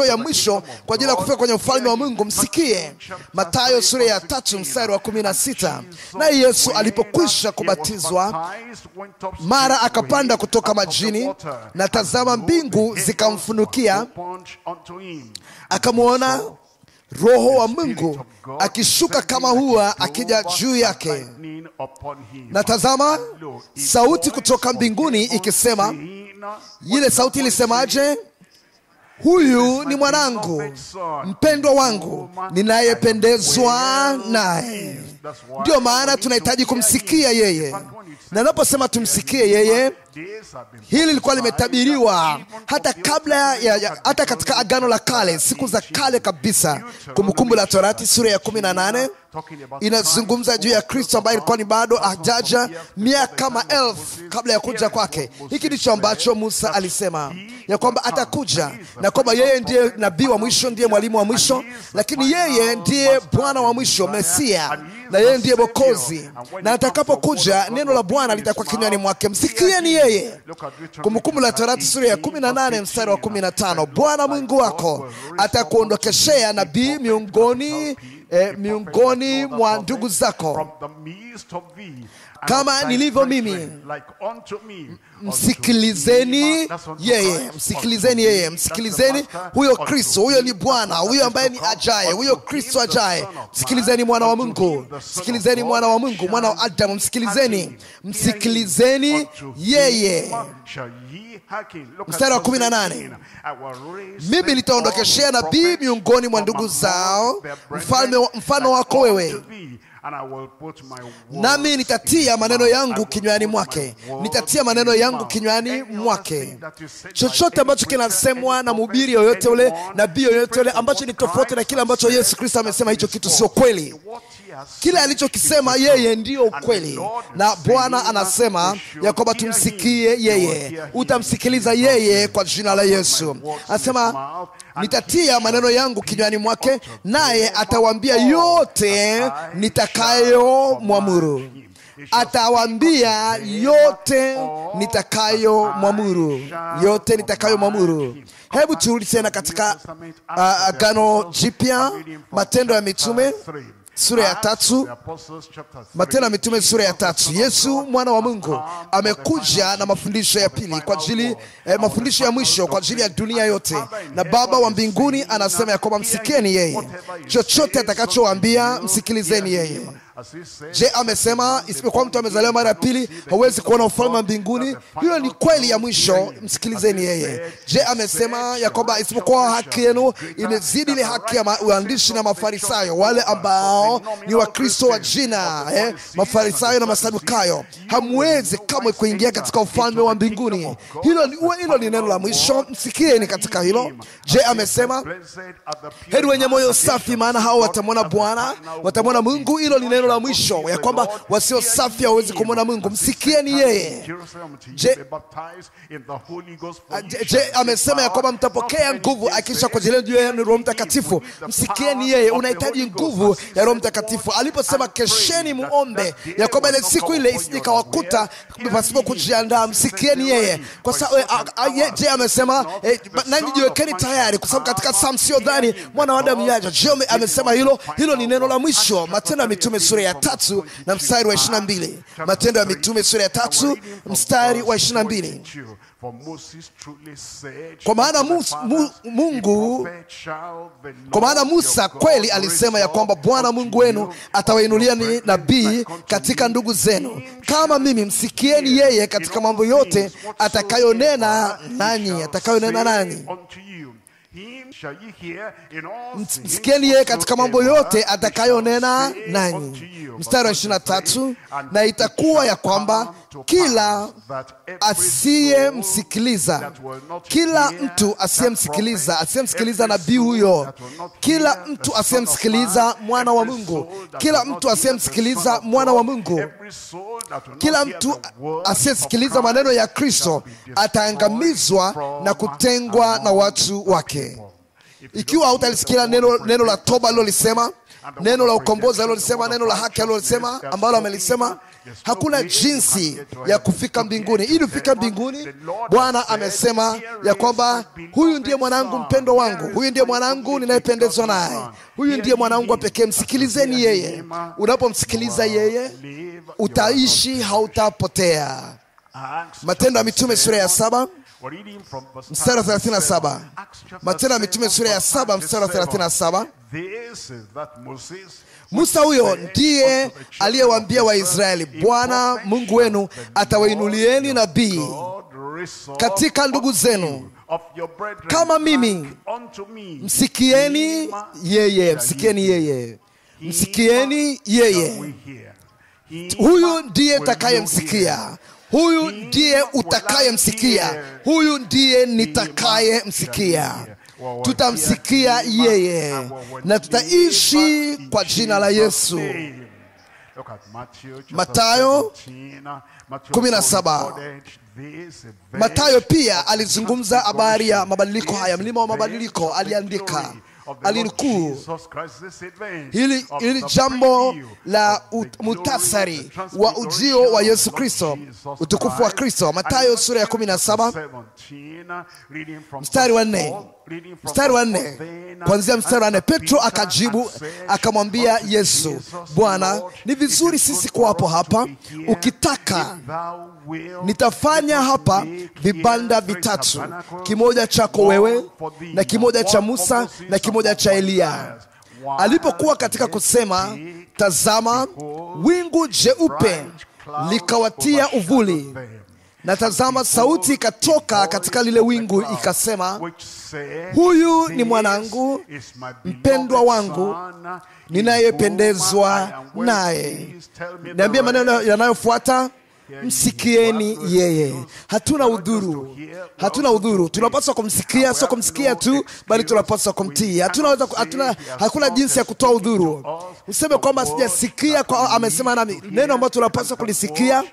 ya mwisho, kwa ajili ya kufika kwenye ufalme wa Mungu, msikie. Mathayo sura ya 3 mstari wa 16. Na Yesu alipokwisha kubatizwa, mara akapanda kutoka majini, na tazama, mbingu zikamfunukia, akamwona Roho wa Mungu akishuka kama hua akija juu yake. Na tazama, sauti kutoka mbinguni ikisema. Ile sauti ilisemaje? Huyu ni mwanangu mpendwa wangu, ninayependezwa naye. Ndio maana tunahitaji kumsikia yeye. Na naposema tumsikie yeye, Hili lilikuwa limetabiriwa hata kabla hata katika Agano la Kale, siku za kale kabisa. Kumbukumbu la Torati sura ya 18 inazungumza juu ya Kristo ambaye alikuwa ni bado hajaja, miaka maelfu kabla ya kuja kwake. Hiki ndicho ambacho Musa alisema, ya kwamba atakuja na kwamba yeye ndiye nabii wa mwisho, ndiye mwalimu wa mwisho, lakini yeye ndiye Bwana wa mwisho, Mesia, na yeye ndiye Mwokozi. Na atakapokuja neno la Bwana litakuwa kinywani mwake, msikieni yeye. Kumbukumbu la Torati sura ya 18 mstari wa 15, Bwana Mungu wako atakuondokeshea nabii miongoni mwa ndugu zako kama nilivyo mimi. Msikilizeni yeye, msikilizeni yeye, msikilizeni huyo Kristo, huyo ni Bwana, huyo ambaye ni ajaye, huyo Kristo ajaye. Msikilizeni mwana wa Mungu, msikilizeni mwana wa Mungu, mwana wa Adamu, msikilizeni, msikilizeni yeye. Mstari wa 18, mimi nitaondokeshea nabii miongoni mwa ndugu zao, mfano wako wewe, nami nitatia maneno yangu kinywani mwake. Nitatia maneno yangu kinywani mwake. Chochote ambacho kinasemwa na mhubiri yoyote ule, nabii yoyote ule, ambacho ni tofauti na kile ambacho Yesu Kristo amesema, hicho kitu sio kweli. Kile alichokisema yeye ndio ukweli, na Bwana anasema ya kwamba tumsikie yeye. Utamsikiliza yeye kwa jina la Yesu. Anasema nitatia maneno yangu kinywani mwake, naye atawaambia yote nitakayomwamuru. Atawaambia yote nitakayomwamuru, yote nitakayomwamuru. Hebu turudi tena katika Agano Jipya, Matendo ya Mitume sura ya 3. Matendo ya Mitume sura ya 3. Yesu mwana wa Mungu amekuja na mafundisho ya pili kwa ajili mafundisho ya mwisho kwa ajili ya dunia yote, na Baba wa mbinguni anasema ya kwamba msikieni yeye. Chochote atakachowaambia msikilizeni yeye. Je, amesema isipokuwa mtu amezaliwa mara ya pili hawezi kuona ufalme wa mbinguni? Hiyo ni kweli ya mwisho, msikilizeni yeye. Je, amesema ya kwamba isipokuwa haki yenu imezidi ile haki ya waandishi na Mafarisayo, wale ambao ni Wakristo wa jina, Mafarisayo na Masadukayo, hamwezi kamwe kuingia katika ufalme wa mbinguni? Hilo ni neno la mwisho, msikieni katika hilo. Je, amesema heri wenye moyo safi, maana hao watamwona Bwana, watamwona Mungu? Hilo ni neno la mwisho, ya kwamba wasio safi hawezi kumwona Mungu. Msikieni yeye. Je, amesema ya kwamba mtapokea nguvu akisha kujilia juu yenu Roho Mtakatifu. Msikieni yeye. Unahitaji nguvu ya Roho Mtakatifu. Aliposema kesheni muombe, ya kwamba ile siku ile isije kawakuta pasipo kujiandaa. Msikieni yeye. Kwa sababu je, amesema nanyi jiwekeni tayari, kwa sababu katika Psalm sio dhani mwana wa Adamu yaja. Je, amesema hilo ni neno la mwisho. Matendo ya Mitume sura ya 3 na mstari wa 22. Matendo ya Mitume sura ya 3 mstari wa 22. Kwa maana Musa kweli alisema ya kwamba Bwana Mungu wenu atawainulia ni nabii katika ndugu zenu kama mimi. Msikieni yeye katika mambo yote atakayonena nanyi, msikieni yeye katika mambo yote atakayonena nanyi. Mstari wa 23, na itakuwa ya kwamba kila asiyemsikiliza, kila mtu asiyemsikiliza nabii huyo, kila mtu asiyemsikiliza mwana wa Mungu, kila mtu asiyemsikiliza mwana wa Mungu, kila mtu asiyesikiliza maneno ya Kristo ataangamizwa na kutengwa na watu wake. Ikiwa hautalisikia neno la toba alilolisema, neno la ukombozi alilolisema, neno la haki alilolisema, ambalo amelisema, hakuna jinsi ya kufika mbinguni. Ili ufike mbinguni, Bwana amesema ya kwamba huyu ndiye mwanangu mpendwa wangu, huyu ndiye mwanangu ninayependezwa naye, huyu ndiye mwanangu pekee. Msikilizeni yeye. Unapomsikiliza yeye utaishi, hautapotea. Matendo ya Mitume sura ya 7 mstari wa 37. Matendo ya Mitume sura ya 7 mstari wa 37. Musa huyo ndiye aliyewaambia Waisraeli, Bwana Mungu wenu atawainulieni nabii katika ndugu zenu kama mimi. Msikieni yeye, msikieni yeye, msikieni yeye. Huyu ndiye takayemsikia. Huyu ndiye utakayemsikia. Huyu ndiye nitakayemsikia. Tutamsikia yeye na tutaishi kwa jina la Yesu. Mathayo 17. Mathayo pia alizungumza habari ya mabadiliko haya, mlima wa mabadiliko. Aliandika, alinukuu hili jambo la muhtasari wa ujio wa Yesu Kristo, utukufu wa Kristo. Mathayo sura ya 17 mstari wa 4. Mstari wa 4, kuanzia mstari wa 4. Petro akajibu akamwambia Yesu, Bwana, ni vizuri sisi kuwapo hapa. Ukitaka nitafanya hapa vibanda vitatu, kimoja chako wewe na kimoja cha Musa na kimoja cha Eliya. Alipokuwa katika kusema, tazama, wingu jeupe likawatia uvuli, na tazama, sauti ikatoka katika lile wingu ikasema, huyu ni mwanangu mpendwa wangu ninayependezwa naye. Niambie maneno yanayofuata, msikieni yeye. Hatuna udhuru. Hatuna udhuru. Tunapaswa kumsikia, sio kumsikia tu, bali tunapaswa kumtii. Hakuna jinsi ya kutoa udhuru. Useme kwamba sijasikia kwa amesema nami. Neno ambalo tunapaswa kulisikia,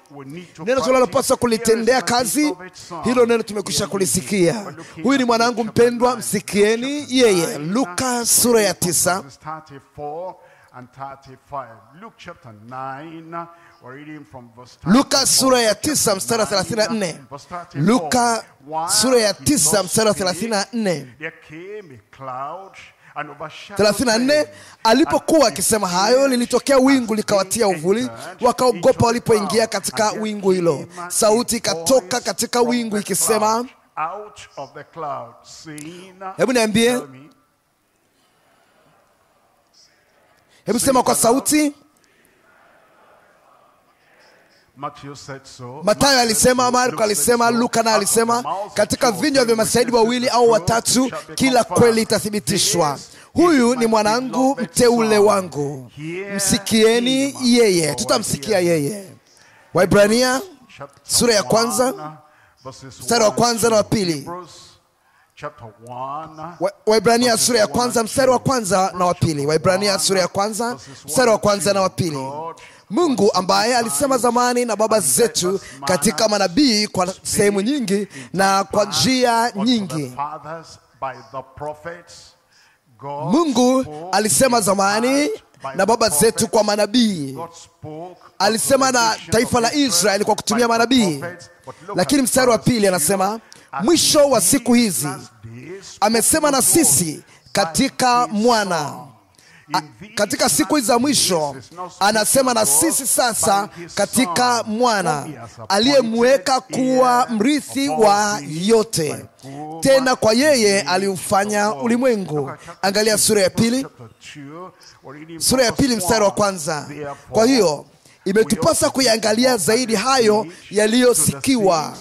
neno tunalopaswa kulitendea kazi, hilo neno tumekwisha kulisikia. Huyu ni mwanangu mpendwa, msikieni yeye. Luka sura ya 9. Luka sura ya 9 mstari wa 34. Luka sura ya 9 mstari wa 34. 34. Alipokuwa akisema hayo, lilitokea wingu likawatia uvuli, wakaogopa walipoingia katika wingu hilo. Sauti ikatoka katika wingu ikisema, hebu niambie, hebu sema kwa sauti. Mathayo alisema, Marko alisema, Luka na alisema, katika vinywa vya mashahidi wawili au watatu kila kweli itathibitishwa. Huyu ni mwanangu mteule wangu, msikieni yeye. Tutamsikia yeye. Waibrania sura ya 1 mstari wa 1 na wa 2. Waibrania sura ya 1 mstari wa 1 na wa 2. Waibrania sura ya 1 mstari wa 1 na wa 2. Mungu ambaye alisema zamani na baba zetu katika manabii kwa sehemu nyingi na kwa njia nyingi. Mungu alisema zamani na baba zetu kwa manabii. Alisema na taifa la Israeli kwa kutumia manabii. Lakini mstari wa 2 anasema, mwisho wa siku hizi amesema na sisi katika mwana. Katika siku hizi za mwisho anasema na sisi sasa katika mwana, aliyemweka kuwa mrithi wa yote, tena kwa yeye aliufanya ulimwengu. Angalia sura ya 2. Sura ya 2 mstari wa 1. Kwa hiyo imetupasa kuiangalia zaidi hayo yaliyosikiwa,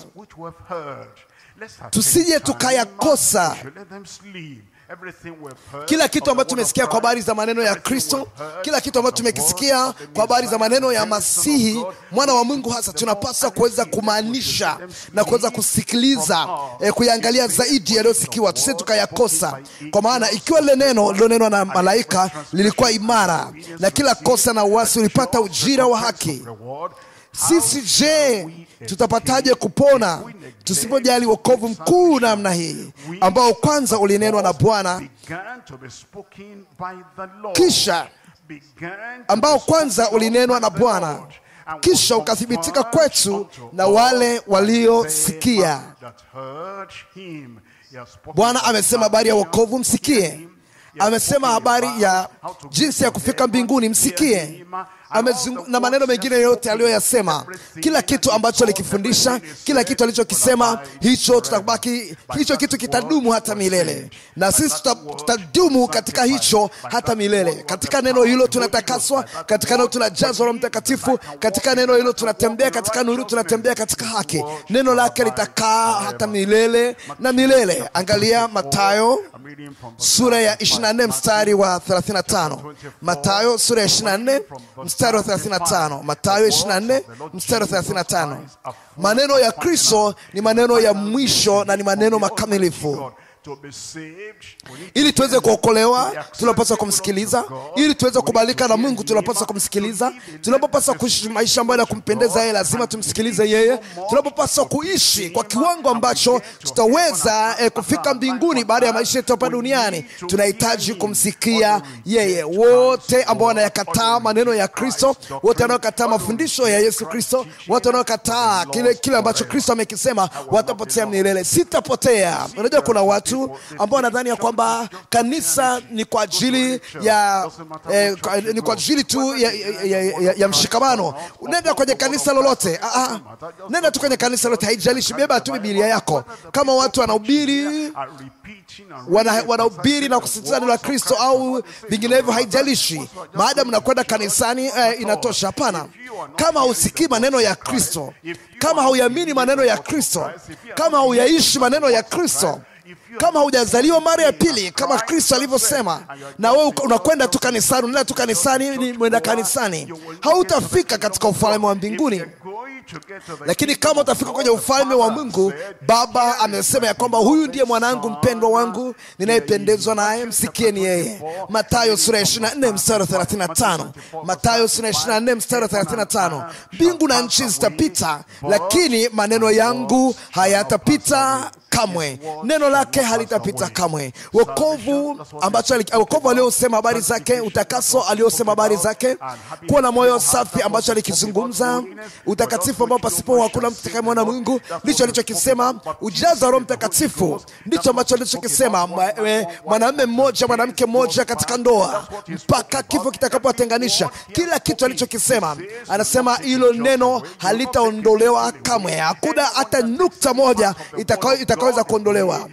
tusije tukayakosa. Kila kitu ambacho tumesikia kwa habari za maneno ya Kristo, kila kitu ambacho tumekisikia kwa habari za maneno ya Masihi mwana wa Mungu, hasa tunapaswa kuweza kumaanisha na kuweza kusikiliza, kuiangalia zaidi yaliyosikiwa, tusije tukayakosa. Kwa maana ikiwa lile neno lililonenwa na malaika lilikuwa imara, na kila kosa na uasi ulipata ujira wa haki, sisi je, tutapataje kupona tusipojali wokovu mkuu namna hii, ambao kwanza ulinenwa na Bwana, kisha ukathibitika kwetu na wale waliosikia. Bwana amesema habari ya wokovu, msikie. Amesema habari ya jinsi ya kufika mbinguni, msikie. Na maneno mengine yote aliyoyasema, kila kitu ambacho alikifundisha, kila kitu alichokisema, hicho tutabaki, hicho kitu kitadumu hata milele, na sisi tutadumu katika hicho hata milele. Katika neno hilo tunatakaswa, katika neno tunajazwa Roho Mtakatifu, katika neno hilo tunatembea katika nuru, tunatembea katika haki. Neno lake litakaa hata milele na milele. Angalia Mathayo sura ya 24 mstari wa 35. Mathayo sura ya 24 mstari mstari wa 35. Mathayo 24 mstari wa 35. Maneno ya Kristo ni maneno ya mwisho na ni maneno makamilifu. Ili tuweze kuokolewa tunapaswa kumsikiliza. Ili tuweze kubalika na Mungu tunapaswa kumsikiliza. Tunapopaswa kuishi maisha ambayo yanakumpendeza yeye lazima tumsikilize yeye. Tunapopaswa kuishi kwa kiwango ambacho tutaweza kufika mbinguni baada ya maisha yetu hapa duniani, tunahitaji kumsikia yeye. Wote ambao wanayakataa maneno ya Kristo, wote wanaokataa mafundisho ya Yesu Kristo, wote wanaokataa kile ambacho Kristo amekisema, watapotea milele. Sitapotea. Unajua kuna watu ambao wanadhani ya kwamba kanisa ni kwa ajili ya ni kwa ajili tu ya mshikamano. Nenda kwenye kanisa lolote. Nenda tu kwenye kanisa lolote, haijalishi, beba tu Biblia yako. Kama watu wanahubiri na kusisitiza neno la Kristo au vinginevyo, haijalishi. Maadamu mnakwenda kanisani inatosha. Hapana. Kama husikii maneno ya Kristo, kama hauamini maneno ya Kristo, kama hauyaishi maneno ya Kristo, kama hujazaliwa mara ya pili kama Kristo alivyosema, na wewe unakwenda tu kanisani, unaenda tu kanisani, ni mwenda kanisani, hautafika katika ufalme wa mbinguni. Lakini kama utafika kwenye ufalme wa Mungu, Baba amesema ya kwamba huyu ndiye mwanangu mpendwa wangu ninayependezwa naye, msikieni yeye. Mathayo sura 24 mstari 35. Mathayo sura 24 mstari 35. Mbingu na nchi zitapita, lakini maneno yangu hayatapita kamwe. Neno lake halitapita kamwe. Wokovu aliosema habari zake, utakaso aliosema habari zake, kuwa na moyo safi ambacho alikizungumza, utakatifu ambao pasipo hakuna mtu atakayemwona Mungu, ndicho alichokisema. Ujazo wa Roho Mtakatifu ndicho ambacho alichokisema. Mwanamume mmoja, mwanamke mmoja katika ndoa mpaka kifo kitakapowatenganisha. Kila kitu alichokisema, anasema hilo neno halitaondolewa kamwe. Hakuna hata nukta moja itakaweza kuondolewa.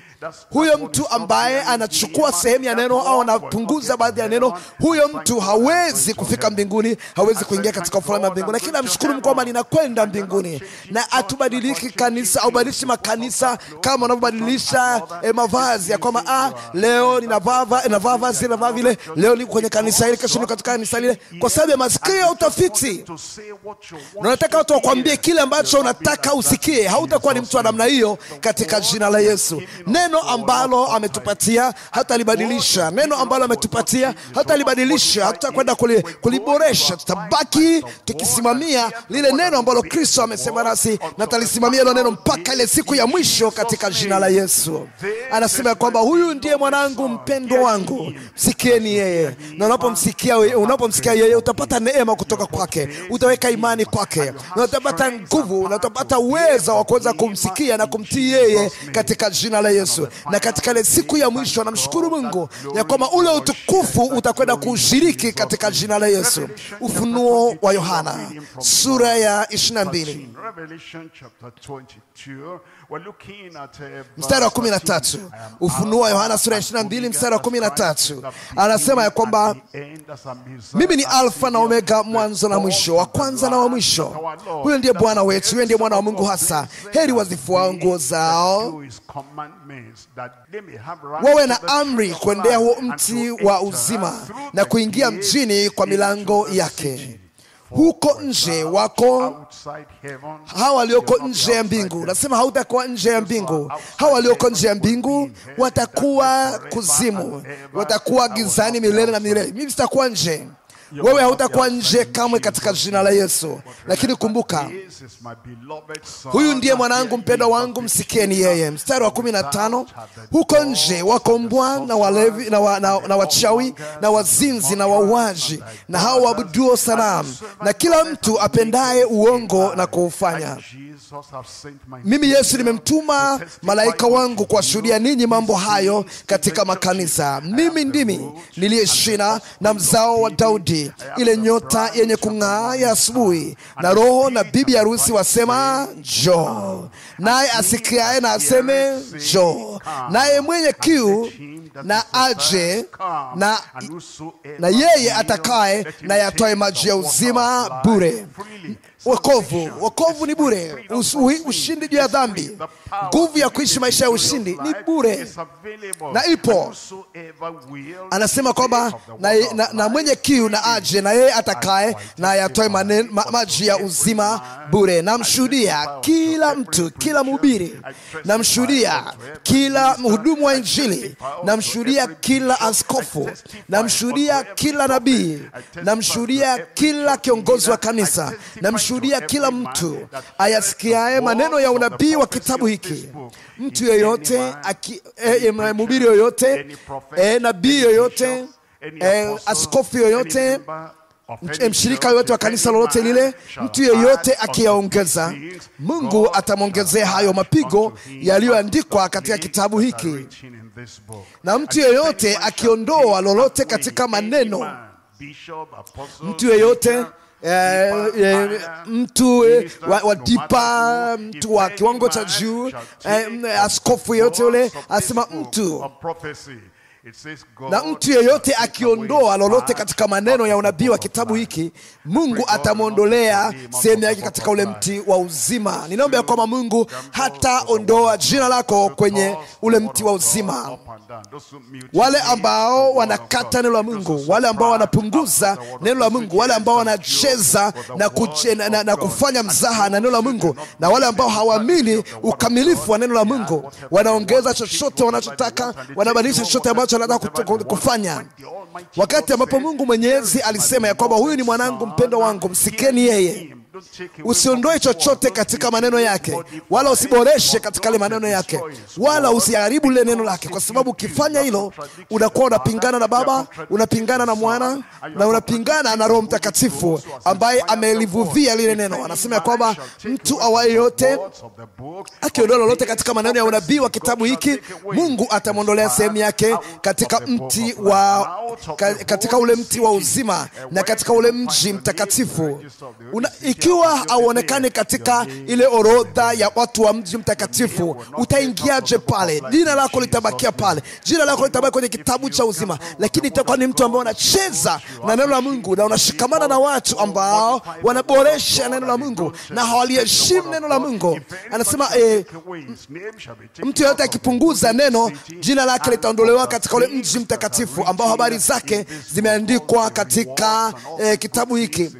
Huyo mtu ambaye anachukua sehemu ya neno au anapunguza baadhi ya neno, huyo mtu hawezi kufika mbinguni, hawezi kuingia katika ufalme wa mbinguni. Lakini namshukuru Mungu kwamba ninakwenda mbinguni. Na atubadiliki kanisa au badilishi makanisa kama unavyobadilisha mavazi, ya kwamba leo ninavaa vazi na vile, leo niko kwenye kanisa hili, kesho niko katika kanisa lile, kwa sababu ya masikio ya utafiti. Na nataka watu wakwambie kile ambacho unataka usikie. Hautakuwa ni mtu wa namna hiyo katika jina la Yesu. Neno ambalo ametupatia hata libadilisha. Neno ambalo ametupatia hata libadilisha, hata kwenda kuliboresha. Tutabaki tukisimamia lile neno ambalo Kristo amesema nasi, na talisimamia hilo neno mpaka ile siku ya mwisho katika jina la Yesu. Anasema kwamba huyu ndiye mwanangu mpendwa wangu, msikieni yeye. Na unapomsikia yeye utapata neema kutoka kwake, utaweka imani kwake, na utapata nguvu, na utapata uwezo wa kuweza kumsikia na kumtii yeye katika jina la Yesu. Na katika ile siku ya mwisho namshukuru Mungu ya kwamba ule utukufu utakwenda kushiriki katika jina la Yesu. Ufunuo wa Yohana sura ya 22 mstari wa 13. Ufunuo wa Yohana sura ya 22 mstari wa 13. Anasema ya kwamba mimi ni Alfa na Omega, mwanzo na mwisho, wa kwanza na wa mwisho. Huyo ndiye Bwana wetu, huyo ndiye mwana wa Mungu hasa. Heri wazifuao nguo zao, wawe na amri kuendea huo mti wa uzima na kuingia mjini kwa milango yake. Huko nje wako hawa walioko nje ya mbingu. Nasema hautakuwa nje ya mbingu. Hawa walioko nje ya mbingu watakuwa kuzimu, watakuwa gizani milele na milele. Mimi sitakuwa nje. Wewe hautakuwa nje kamwe katika jina la Yesu. Lakini kumbuka, huyu ndiye mwanangu mpendwa wangu, msikieni yeye. Mstari wa 15. Huko nje wako mbwa na walevi na wachawi na wazinzi na wauaji na hao waabuduo sanamu na kila mtu apendaye uongo na kuufanya. Mimi Yesu nimemtuma malaika wangu kuwashuhudia ninyi mambo hayo katika makanisa. Mimi ndimi niliye shina na mzao wa Daudi, ile nyota yenye kung'aa ya asubuhi. Na Roho na bibi harusi wasema njoo. Naye asikiaye na aseme njoo. Naye mwenye kiu na aje, na yeye atakaye na yatoe maji ya uzima bure. Wokovu ni bure. Ushindi juu ya dhambi, nguvu ya kuishi maisha ya ushindi ni bure na ipo. Anasema kwamba na mwenye kiu na aje, na yeye atakaye na yatoe maji ya uzima bure. Namshuhudia kila mtu, kila mhubiri, namshuhudia kila mhudumu wa Injili, namshuhudia kila askofu, namshuhudia kila nabii, namshuhudia kila kiongozi wa kanisa, namshuhudia kila mtu ayasikiaye maneno ya unabii wa kitabu hiki. Mtu yeyote, mhubiri yoyote, nabii yoyote, askofu yoyote, mshirika yoyote wa kanisa lolote lile, mtu yeyote akiyaongeza, Mungu atamwongezea hayo mapigo yaliyoandikwa katika kitabu hiki. Na mtu yeyote akiondoa lolote katika maneno, mtu yeyote, mtu wa dipa, mtu wa kiwango cha juu, askofu yote yule, asema mtu, na mtu yeyote akiondoa lolote katika maneno ya unabii wa kitabu hiki, Mungu atamwondolea sehemu yake katika ule mti wa uzima. Ninaomba kwamba Mungu hataondoa jina lako kwenye ule mti wa uzima. Wale ambao wanakata neno la Mungu, wale ambao wanapunguza neno la Mungu, wale ambao wanacheza na kufanya mzaha na neno la Mungu, na wale ambao hawaamini ukamilifu wa neno la Mungu, wanaongeza chochote wanachotaka, wanabadilisha chochote ambacho wanataka kufanya. Wakati ambapo Mungu Mwenyezi alisema ya kwamba huyu ni mwanangu mpendwa wangu, msikeni yeye. Usiondoe chochote katika maneno yake, wala usiboreshe katika ile maneno yake, wala usiharibu ile neno lake, kwa sababu ukifanya hilo unakuwa unapingana na Baba, unapingana na Mwana, na unapingana na Roho Mtakatifu ambaye amelivuvia lile neno. Anasema kwamba mtu awaye yote akiondoa lolote katika maneno ya unabii wa kitabu hiki, Mungu atamwondolea sehemu yake katika mti wa katika ule mti wa uzima na katika ule mji mtakatifu. Ikiwa hauonekani katika ile orodha ya watu wa mji mtakatifu, utaingiaje pale? Jina lako litabakia pale, jina lako litabaki kwenye kitabu cha uzima, lakini itakuwa ni mtu ambaye anacheza na neno la Mungu na unashikamana na watu ambao wanaboresha neno la Mungu na hawaliheshimu neno la Mungu. Anasema mtu yote akipunguza neno, jina lake litaondolewa katika ule mji mtakatifu ambao habari zake zimeandikwa katika kitabu hiki.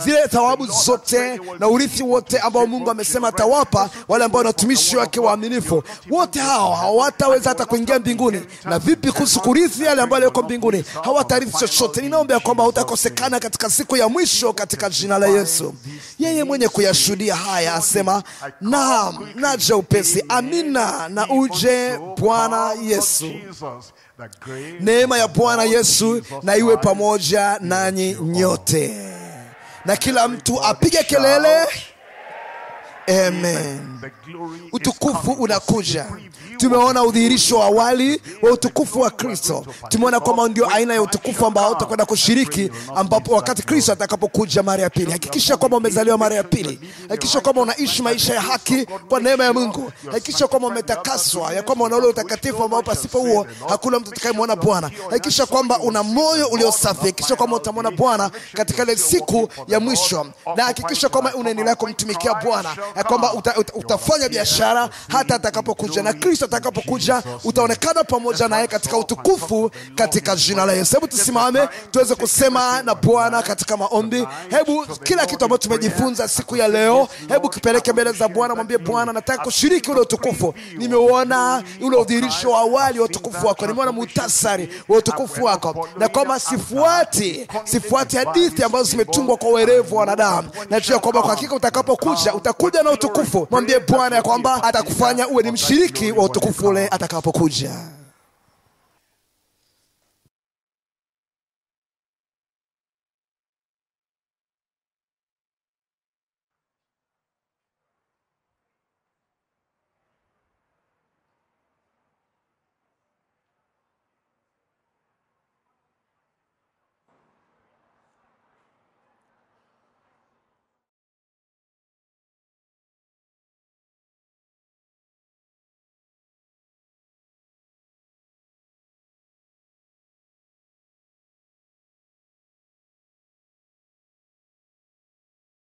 Zile thawabu zote na urithi wote ambao Mungu amesema atawapa wale ambao watumishi wake waaminifu, wote hao hawataweza hata kuingia mbinguni. Na vipi kuhusu kurithi yale ambao wako mbinguni? Hawatarithi chochote. Ninaomba kwamba utakosekana katika siku ya mwisho katika jina la Yesu. Yeye mwenye kuyashuhudia haya asema, naam, naja upesi. Amina, na uje Bwana Yesu. Neema ya Bwana Yesu na iwe pamoja nanyi nyote. Na kila mtu apige kelele, amen. Utukufu unakuja. Tumeona udhihirisho wa awali wa utukufu wa Kristo. Tumeona kwamba ndio aina ya utukufu ambao utakwenda kushiriki ambapo wakati Kristo atakapokuja mara ya pili. Hakikisha kwamba umezaliwa mara ya pili. Hakikisha kwamba unaishi maisha ya haki kwa neema ya Mungu. Hakikisha kwamba umetakaswa, ya kwamba una ule utakatifu ambao pasipo huo hakuna mtu atakayemwona Bwana. Hakikisha kwamba una moyo ulio safi. Hakikisha kwamba utamwona Bwana katika ile siku ya mwisho. Na hakikisha kwamba unaendelea kumtumikia Bwana, ya kwamba utafanya biashara hata atakapokuja, na Kristo atakapokuja utaonekana pamoja naye katika utukufu katika jina la Yesu. Hebu tusimame tuweze kusema na Bwana katika maombi. Hebu kila kitu ambacho tumejifunza siku ya leo, hebu kipeleke mbele za Bwana. Mwambie Bwana, nataka kushiriki ule utukufu. Nimeona ule udhihirisho wa awali wa utukufu wako, nimeona muhtasari wa utukufu wako, na kwamba sifuati hadithi ambazo zimetungwa kwa werevu wa wanadamu. Najua kwamba kwa hakika utakapokuja utakuja na utukufu. Mwambie Bwana ya kwamba atakufanya uwe ni mshiriki wa utukufu ule atakapokuja.